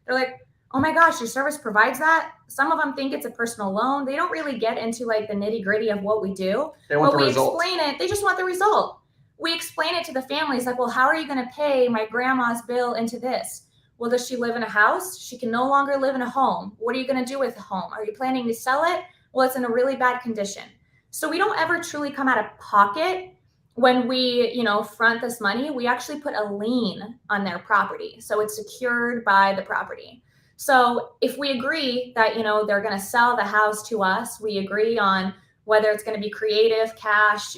They're like, oh my gosh, your service provides that. Some of them think it's a personal loan. They don't really get into like the nitty gritty of what we do. They want but the we result. Explain it. They just want the result. We explain it to the families like, well, how are you going to pay my grandma's bill into this? Well, does she live in a house? She can no longer live in a home. What are you going to do with the home? Are you planning to sell it? Well, it's in a really bad condition. So we don't ever truly come out of pocket when we, front this money. We actually put a lien on their property. So it's secured by the property. So if we agree that, they're going to sell the house to us, we agree on whether it's going to be creative, cash,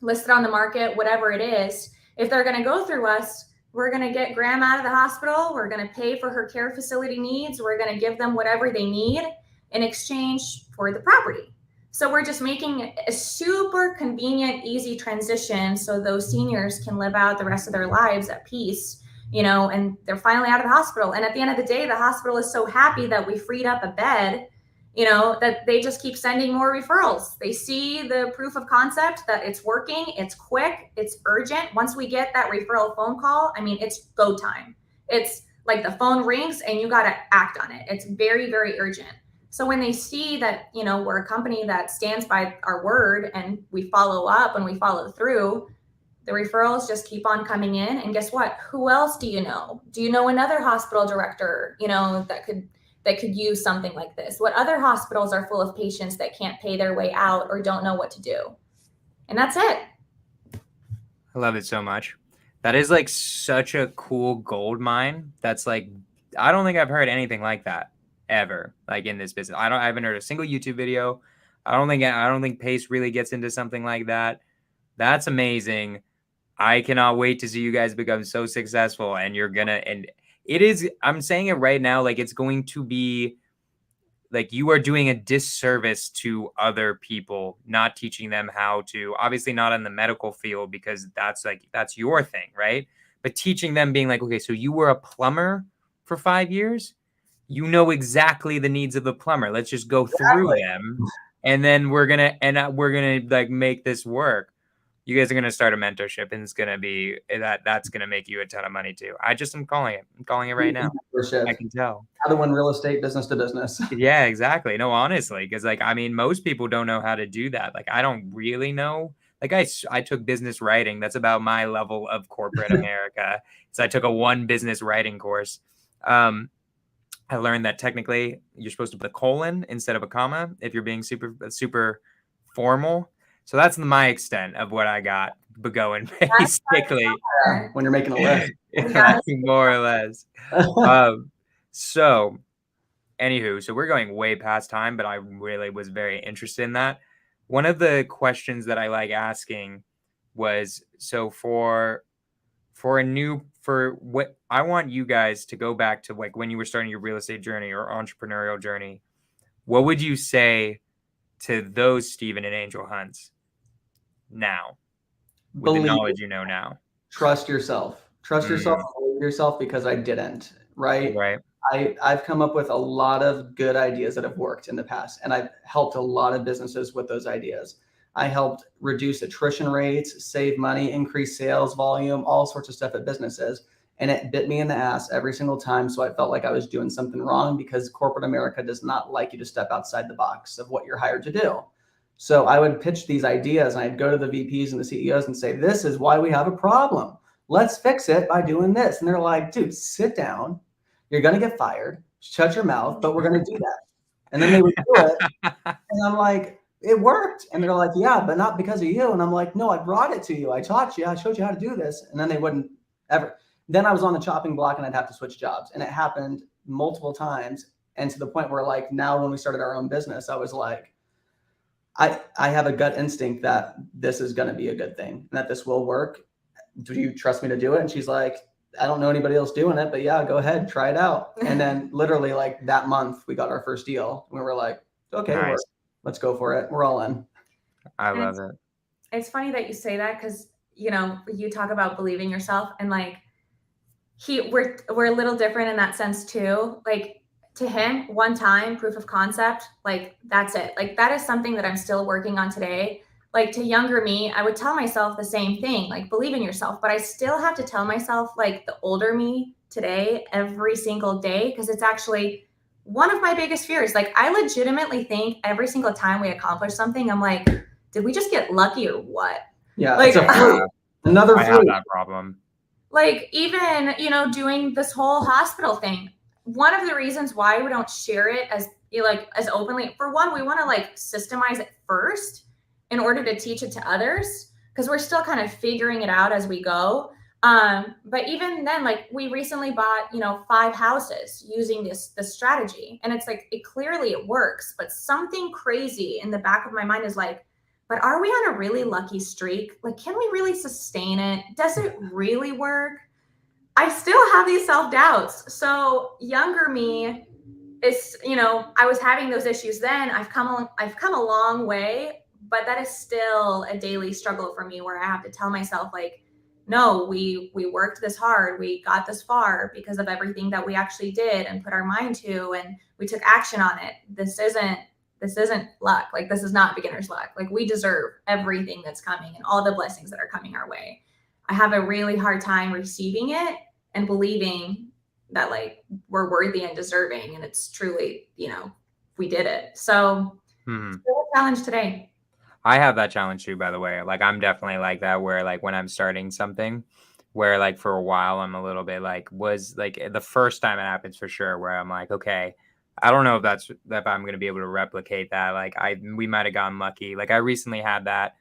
listed on the market, whatever it is. If they're going to go through us, we're going to get Grandma out of the hospital. We're going to pay for her care facility needs. We're going to give them whatever they need in exchange for the property. So we're just making a super convenient, easy transition so those seniors can live out the rest of their lives at peace, and they're finally out of the hospital. And at the end of the day, the hospital is so happy that we freed up a bed, that they just keep sending more referrals. They see the proof of concept that it's working, it's quick, it's urgent. Once we get that referral phone call, it's go time. It's like the phone rings and you got to act on it. It's very, very urgent. So when they see that, we're a company that stands by our word and we follow up and we follow through, the referrals just keep on coming in. And guess what? Who else do you know? Do you know another hospital director, that could use something like this? What other hospitals are full of patients that can't pay their way out or don't know what to do? And that's it. I love it so much. That is like such a cool gold mine. That's like, I don't think I've heard anything like that ever, like in this business. I haven't heard a single YouTube video. I don't think Pace really gets into something like that. That's amazing. I cannot wait to see you guys become so successful, and it is, I'm saying it right now, like it's going to be like you are doing a disservice to other people, not teaching them how to, obviously not in the medical field because that's your thing, right? But teaching them, being like, okay, so you were a plumber for 5 years. You know exactly the needs of the plumber. Let's just go through them, and then we're gonna like make this work. You guys are gonna start a mentorship, and it's gonna be that's gonna make you a ton of money too. I'm calling it. I'm calling it right now. I can tell. How to win real estate business to business. Yeah, exactly. No, honestly, because most people don't know how to do that. Like, I don't really know. Like, I took business writing. That's about my level of corporate America. So I took a 1 business writing course. I learned that technically you're supposed to put a colon instead of a comma if you're being super formal. So that's my extent of what I got going, basically. When you're making a list. More or less. So, anywho, so we're going way past time, but I really was very interested in that. One of the questions that I like asking was, so for what I want you guys to go back to, like when you were starting your real estate journey or entrepreneurial journey, what would you say to those Stephen and Angel Hunts now with the knowledge you know now? Trust yourself. Trust yourself, believe yourself, because I didn't, right? I've come up with a lot of good ideas that have worked in the past, and I've helped a lot of businesses with those ideas. I helped reduce attrition rates, save money, increase sales volume, all sorts of stuff at businesses. And it bit me in the ass every single time. So I felt like I was doing something wrong because corporate America does not like you to step outside the box of what you're hired to do. So I would pitch these ideas and I'd go to the VPs and the CEOs and say, this is why we have a problem. Let's fix it by doing this. And they're like, dude, sit down. You're going to get fired. Shut your mouth, but we're going to do that. And then they would do it. And I'm like, it worked. And they're like, yeah, but not because of you. And I'm like, no, I brought it to you. I taught you. I showed you how to do this. And then they wouldn't ever. Then I was on the chopping block and I'd have to switch jobs. And it happened multiple times. And to the point where, like, now when we started our own business, I was like, I have a gut instinct that this is going to be a good thing and that this will work. Do you trust me to do it? And she's like, I don't know anybody else doing it, but yeah, go ahead, try it out. And then literally like that month we got our first deal. We were like, okay, nice. Let's go for it. We're all in. I love it. It's funny that you say that because, you talk about believing yourself, and like we're a little different in that sense too. Like to him, one time proof of concept, like that's it. Like that is something that I'm still working on today. Like to younger me, I would tell myself the same thing, like believe in yourself, but I still have to tell myself like the older me today every single day, because it's actually one of my biggest fears. Like I legitimately think every single time we accomplish something, I'm like, did we just get lucky or what? Yeah, like it's a fluke. Another I fluke. have that problem. Like even, doing this whole hospital thing, one of the reasons why we don't share it as as openly, for one, we want to like systemize it first in order to teach it to others, because we're still kind of figuring it out as we go. But even then, like we recently bought 5 houses using this strategy, and it's like clearly it works, but something crazy in the back of my mind is like, but are we on a really lucky streak? Like, can we really sustain it? Does it really work? I still have these self-doubts. So younger me is, I was having those issues then. I've come a long way, but that is still a daily struggle for me, where I have to tell myself like, no, we worked this hard. We got this far because of everything that we actually did and put our mind to, and we took action on it. This isn't luck. Like this is not beginner's luck. Like we deserve everything that's coming and all the blessings that are coming our way. I have a really hard time receiving it and believing that like we're worthy and deserving, and it's truly, we did it. So still a challenge today. I have that challenge too, by the way. Like I'm definitely like that, where like when I'm starting something, where like for a while I'm a little bit like, was like the first time it happens for sure, where I'm like, okay, I don't know if I'm gonna be able to replicate that. Like we might have gotten lucky. Like I recently had that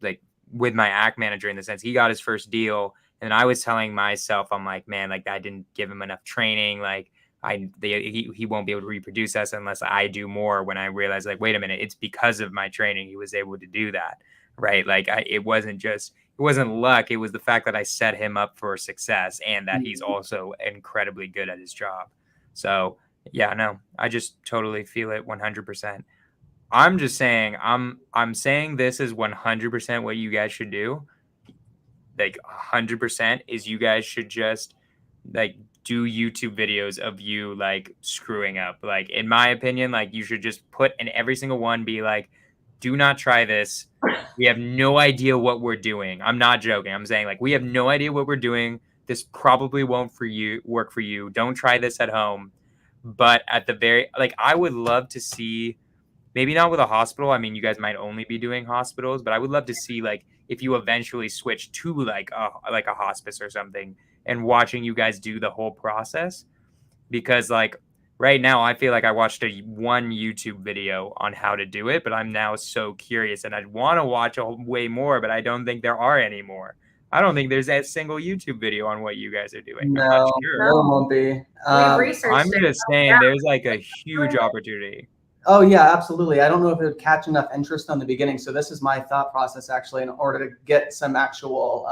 like with my act manager, in the sense he got his first deal, and I was telling myself, I'm like, man, like I didn't give him enough training. Like he won't be able to reproduce this unless I do more. When I realized, like, wait a minute, it's because of my training he was able to do that, right? Like it wasn't luck. It was the fact that I set him up for success, and that he's also incredibly good at his job. So yeah, no, I just totally feel it 100%. I'm just saying, I'm saying this is 100% what you guys should do. Like 100% is you guys should just like do YouTube videos of you like screwing up. Like in my opinion, like you should just put in every single one, be like, do not try this. We have no idea what we're doing. I'm not joking. I'm saying like we have no idea what we're doing. This probably won't work for you. Don't try this at home. But at the very, like, I would love to see, maybe not with a hospital. I mean, you guys might only be doing hospitals, but I would love to see like if you eventually switch to like a hospice or something, and watching you guys do the whole process. Because like right now I feel like I watched one YouTube video on how to do it, but I'm now so curious and I'd want to watch way more, but I don't think there are any more. I don't think there's a single YouTube video on what you guys are doing. No, I'm not sure. there won't be. We've researched I'm it. just saying there's like a huge opportunity. Oh yeah, absolutely. I don't know if it would catch enough interest on the beginning. So this is my thought process actually, in order to get some actual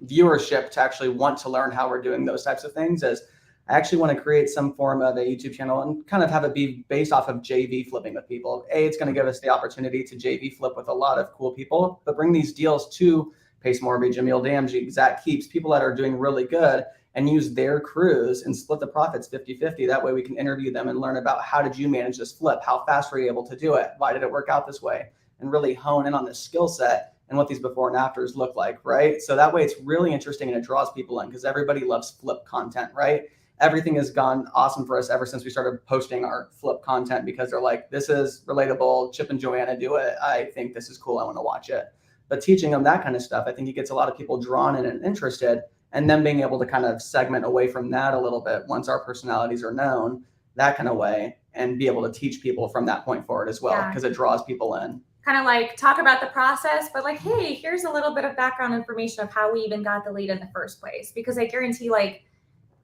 viewership to actually want to learn how we're doing those types of things, is I actually want to create some form of a YouTube channel and kind of have it be based off of JV flipping with people. It's going to give us the opportunity to JV flip with a lot of cool people, but bring these deals to Pace Morby, Jamil Damji, Zach Keeps, people that are doing really good, and use their crews and split the profits 50-50. That way we can interview them and learn about how did you manage this flip? How fast were you able to do it? Why did it work out this way? And really hone in on this skill set and what these before and afters look like, right? So that way it's really interesting and it draws people in, because everybody loves flip content, right? Everything has gone awesome for us ever since we started posting our flip content, because they're like, this is relatable. Chip and Joanna do it. I think this is cool. I want to watch it. But teaching them that kind of stuff, I think it gets a lot of people drawn in and interested, and then being able to kind of segment away from that a little bit once our personalities are known, that kind of way, and be able to teach people from that point forward as well, because it draws people in. Kind of like talk about the process, but like, hey, here's a little bit of background information of how we even got the lead in the first place. Because I guarantee, like,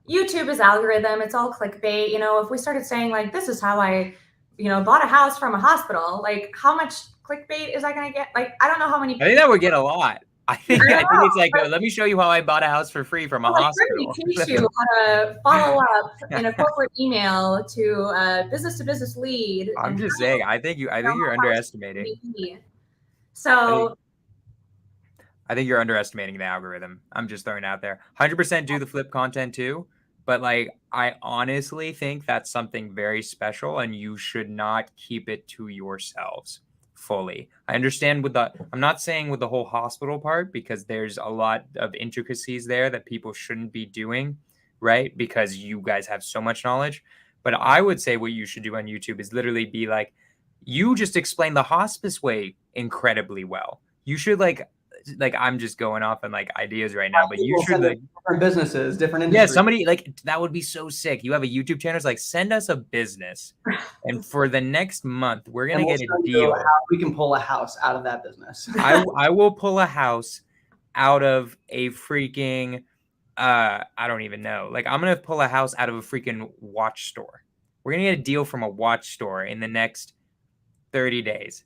YouTube is algorithm, it's all clickbait. If we started saying like, this is how I, bought a house from a hospital, like how much clickbait is I going to get? Like, I don't know how many people. I think that would get a lot. I think it's like, let me show you how I bought a house for free from a hospital. Teach you how to follow up in a corporate email to a business-to-business lead. I'm just saying, I think you're underestimating. So I think you're underestimating the algorithm. I'm just throwing it out there. 100% do the flip content too, But like, I honestly think that's something very special, and you should not keep it to yourselves fully. I understand I'm not saying with the whole hospital part, because there's a lot of intricacies there that people shouldn't be doing, right? Because you guys have so much knowledge. But I would say what you should do on YouTube is literally be like, you just explain the hospice way incredibly well. You should like I'm just going off on like ideas right now, but you should like different businesses, different industries. Yeah, somebody like that would be so sick. You have a YouTube channel, it's like send us a business, and for the next month we're gonna get a deal. How we can pull a house out of that business. I will pull a house out of a freaking I don't even know. Like I'm gonna pull a house out of a freaking watch store. We're gonna get a deal from a watch store in the next 30 days.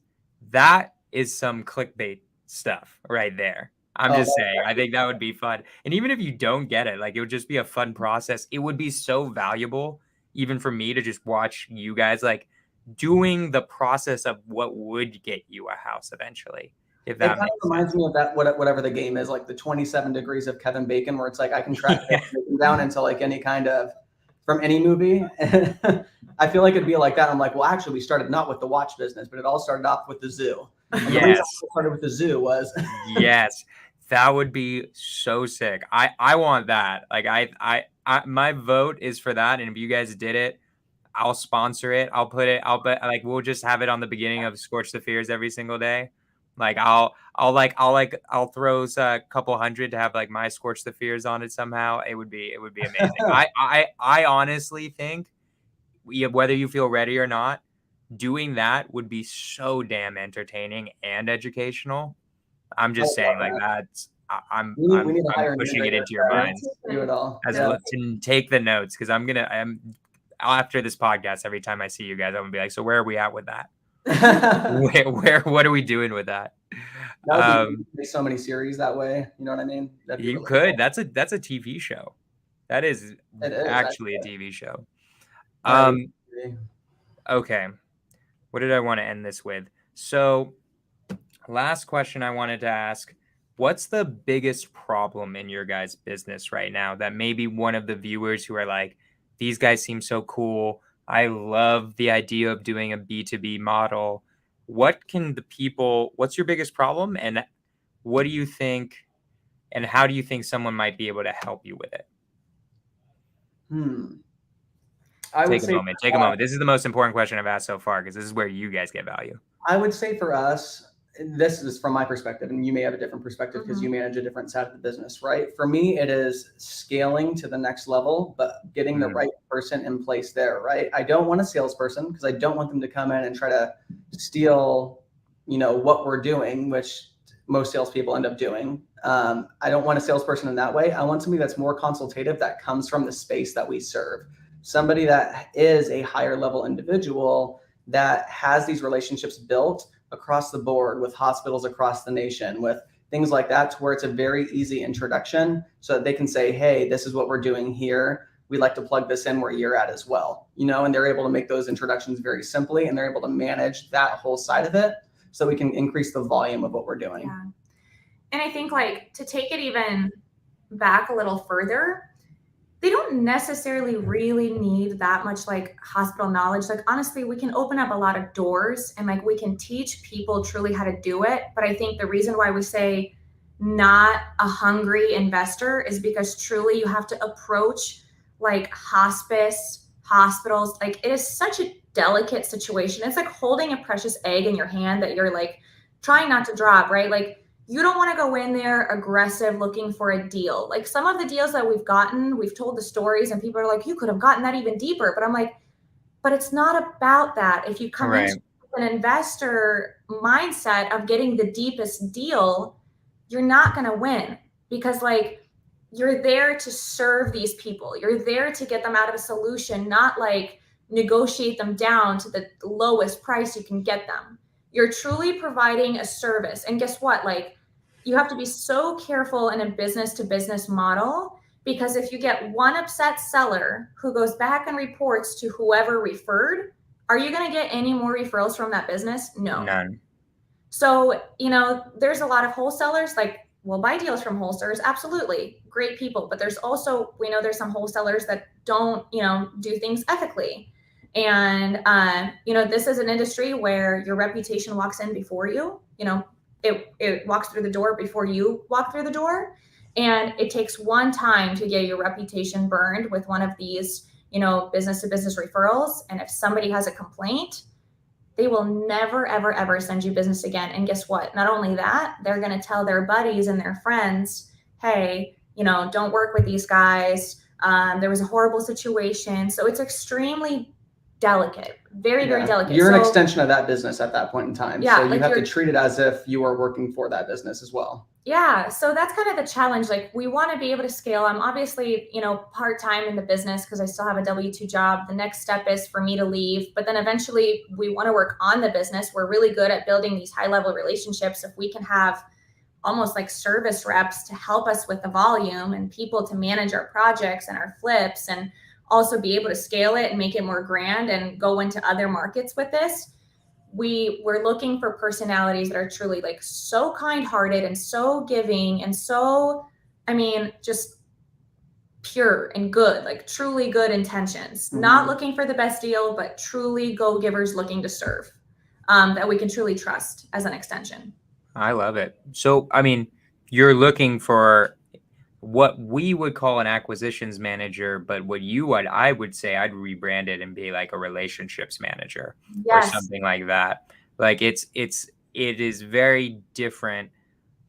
That is some clickbait stuff right there. I'm just saying, I think that would be fun. And even if you don't get it, like it would just be a fun process. It would be so valuable, even for me, to just watch you guys like doing the process of what would get you a house eventually. If that kind of reminds me of that, whatever the game is, like the 27 degrees of Kevin Bacon, where it's like I can track Bacon down into like any kind of from any movie. I feel like it'd be like that. I'm like, well, actually, we started not with the watch business, but it all started off with the zoo. And yes. The reason I started with the zoo was yes, that would be so sick. I want that. Like I my vote is for that. And if you guys did it, I'll sponsor it. I'll bet like we'll just have it on the beginning of Skorch the Fears every single day. Like I'll throw a couple hundred to have like my Skorch the Fears on it somehow. It would be amazing. I honestly think whether you feel ready or not, doing that would be so damn entertaining and educational. I'm just saying like that's I'm pushing it into your minds. To take the notes, because I'm after this podcast, every time I see you guys, I'm gonna be like, so where are we at with that? What are we doing with that? So many series that way. You know what I mean? You really could. Cool. That's a TV show. That is actually a TV show. Okay. What did I want to end this with? So last question I wanted to ask, what's the biggest problem in your guys' business right now that maybe one of the viewers who are like, these guys seem so cool, I love the idea of doing a B2B model. What's your biggest problem, and what do you think, and how do you think someone might be able to help you with it? Take a moment. This is the most important question I've asked so far, because this is where you guys get value. I would say for us, this is from my perspective, and you may have a different perspective because you manage a different side of the business, right? For me, it is scaling to the next level, but getting the right person in place there, right? I don't want a salesperson, because I don't want them to come in and try to steal, what we're doing, which most salespeople end up doing. I don't want a salesperson in that way. I want somebody that's more consultative, that comes from the space that we serve. Somebody that is a higher level individual that has these relationships built across the board with hospitals across the nation, with things like that, to where it's a very easy introduction, so that they can say, hey, this is what we're doing here. We'd like to plug this in where you're at as well, and they're able to make those introductions very simply, and they're able to manage that whole side of it, so we can increase the volume of what we're doing. Yeah. And I think like to take it even back a little further, they don't necessarily really need that much like hospital knowledge. Like honestly, we can open up a lot of doors, and like we can teach people truly how to do it. But I think the reason why we say not a hungry investor is because truly you have to approach like hospice, hospitals. Like it is such a delicate situation. It's like holding a precious egg in your hand that you're like trying not to drop, right? Like you don't want to go in there aggressive looking for a deal. Like some of the deals that we've gotten, we've told the stories and people are like, you could have gotten that even deeper. But I'm like, but it's not about that. If you come into an investor mindset of getting the deepest deal, you're not going to win, because like you're there to serve these people. You're there to get them out of a solution, not like negotiate them down to the lowest price you can get them. You're truly providing a service. And guess what? Like you have to be so careful in a business to business model, because if you get one upset seller who goes back and reports to whoever referred, are you going to get any more referrals from that business? No. None. So, there's a lot of wholesalers, like we'll buy deals from wholesalers. Absolutely. Great people. But there's also, we know there's some wholesalers that don't, do things ethically. And, this is an industry where your reputation walks in before you, it walks through the door before you walk through the door. And it takes one time to get your reputation burned with one of these, business to business referrals. And if somebody has a complaint, they will never, ever, ever send you business again. And guess what? Not only that, they're going to tell their buddies and their friends, hey, don't work with these guys. There was a horrible situation. So it's extremely delicate, very, very delicate. You're an extension of that business at that point in time. Yeah, so you have to treat it as if you are working for that business as well. Yeah. So that's kind of the challenge. Like, we want to be able to scale. I'm obviously, part-time in the business because I still have a W-2 job. The next step is for me to leave, but then eventually we want to work on the business. We're really good at building these high-level relationships. If we can have almost like service reps to help us with the volume and people to manage our projects and our flips, and also be able to scale it and make it more grand and go into other markets with this. We're looking for personalities that are truly like so kind-hearted and so giving and so, just pure and good, like truly good intentions, not looking for the best deal, but truly go-givers looking to serve, that we can truly trust as an extension. I love it. So, you're looking for what we would call an acquisitions manager, but I would say I'd rebrand it and be like a relationships manager or something like that. Like it is very different.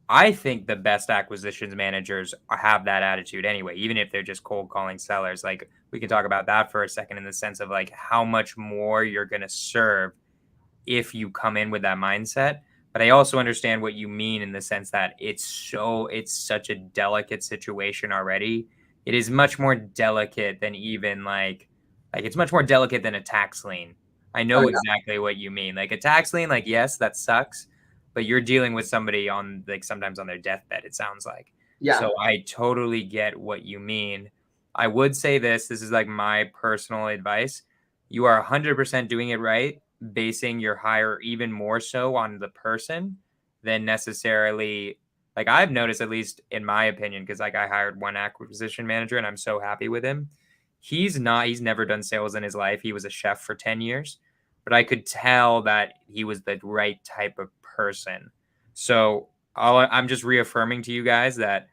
I think the best acquisitions managers have that attitude anyway, even if they're just cold calling sellers. Like, we can talk about that for a second in the sense of like how much more you're going to serve if you come in with that mindset. But I also understand what you mean in the sense that it's such a delicate situation already. It is much more delicate than even like it's much more delicate than a tax lien. I know exactly what you mean. Like a tax lien, like, yes, that sucks, but you're dealing with somebody on like sometimes on their deathbed, it sounds like. Yeah. So I totally get what you mean. I would say this is like my personal advice. You are 100% doing it right, basing your hire even more so on the person than necessarily, like, I've noticed, at least in my opinion, because like I hired one acquisition manager and I'm so happy with him. He's never done sales in his life. He was a chef for 10 years, but I could tell that he was the right type of person. So I'm just reaffirming to you guys that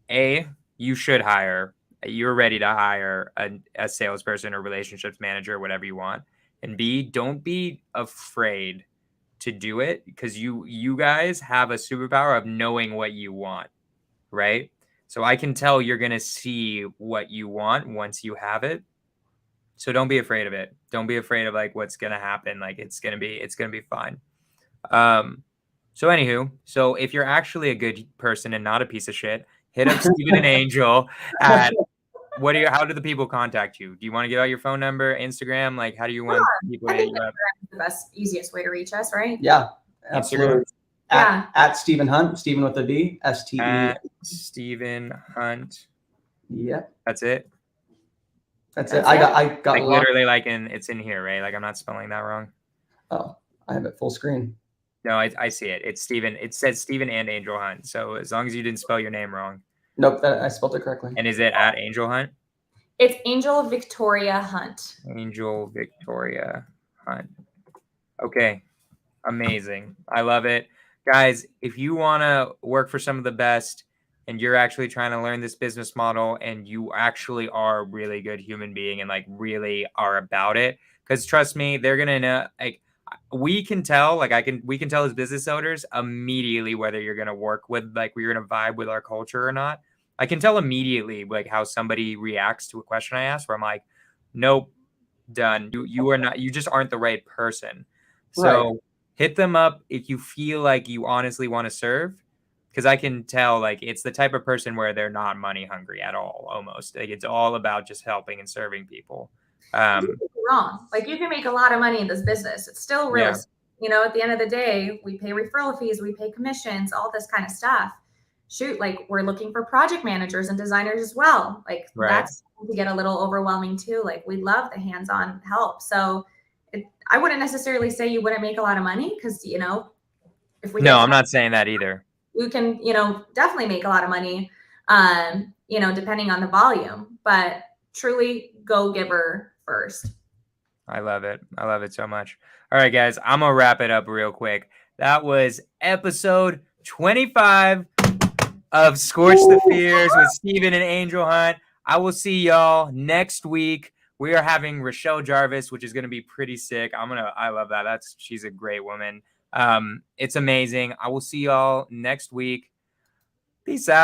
you should hire, you're ready to hire a salesperson or relationships manager, whatever you want. And B, don't be afraid to do it, because you guys have a superpower of knowing what you want, right? So I can tell you're going to see what you want once you have it. So don't be afraid of it. Don't be afraid of like what's going to happen. Like it's going to be fine. So anywho, if you're actually a good person and not a piece of shit, hit up Steven and Angel at how do the people contact you? Do you want to give out your phone number, Instagram? Like, how do you want people to hit you up? The easiest way to reach us, right? Yeah, absolutely. Instagram. At Steven Hunt, Steven with a V, STE. At Steven Hunt. Yep. That's it. That's it. I got like literally like it's in here, right? Like I'm not spelling that wrong. Oh, I have it full screen. No, I see it. It's Steven. It says Steven and Angel Hunt. So as long as you didn't spell your name wrong. Nope, I spelled it correctly. And is it at Angel Hunt? It's Angel Victoria Hunt. Angel Victoria Hunt. Okay. Amazing. I love it. Guys, if you want to work for some of the best and you're actually trying to learn this business model and you actually are a really good human being and like really are about it, because trust me, they're going to know, like, we can tell as business owners immediately whether you're going to work with, like, we're going to vibe with our culture or not. I can tell immediately like how somebody reacts to a question I ask, where I'm like, nope, done. You just aren't the right person. So hit them up if you feel like you honestly want to serve, because I can tell like it's the type of person where they're not money hungry at all. Almost like it's all about just helping and serving people. Wrong. Like, you can make a lot of money in this business. It's still risk. Yeah. At the end of the day, we pay referral fees, we pay commissions, all this kind of stuff. Shoot, like, we're looking for project managers and designers as well. Like, that's to get a little overwhelming too. Like, we love the hands-on help. So I wouldn't necessarily say you wouldn't make a lot of money, because, if we I'm not saying that either. You can, definitely make a lot of money, depending on the volume. But truly go giver first. I love it. I love it so much. All right, guys, I'm going to wrap it up real quick. That was episode 25 of Skorch the Fears with Steven and Angel Hunt. I will see y'all next week. We are having Rochelle Jarvis, which is going to be pretty sick. I love that. She's a great woman. It's amazing. I will see y'all next week. Peace out.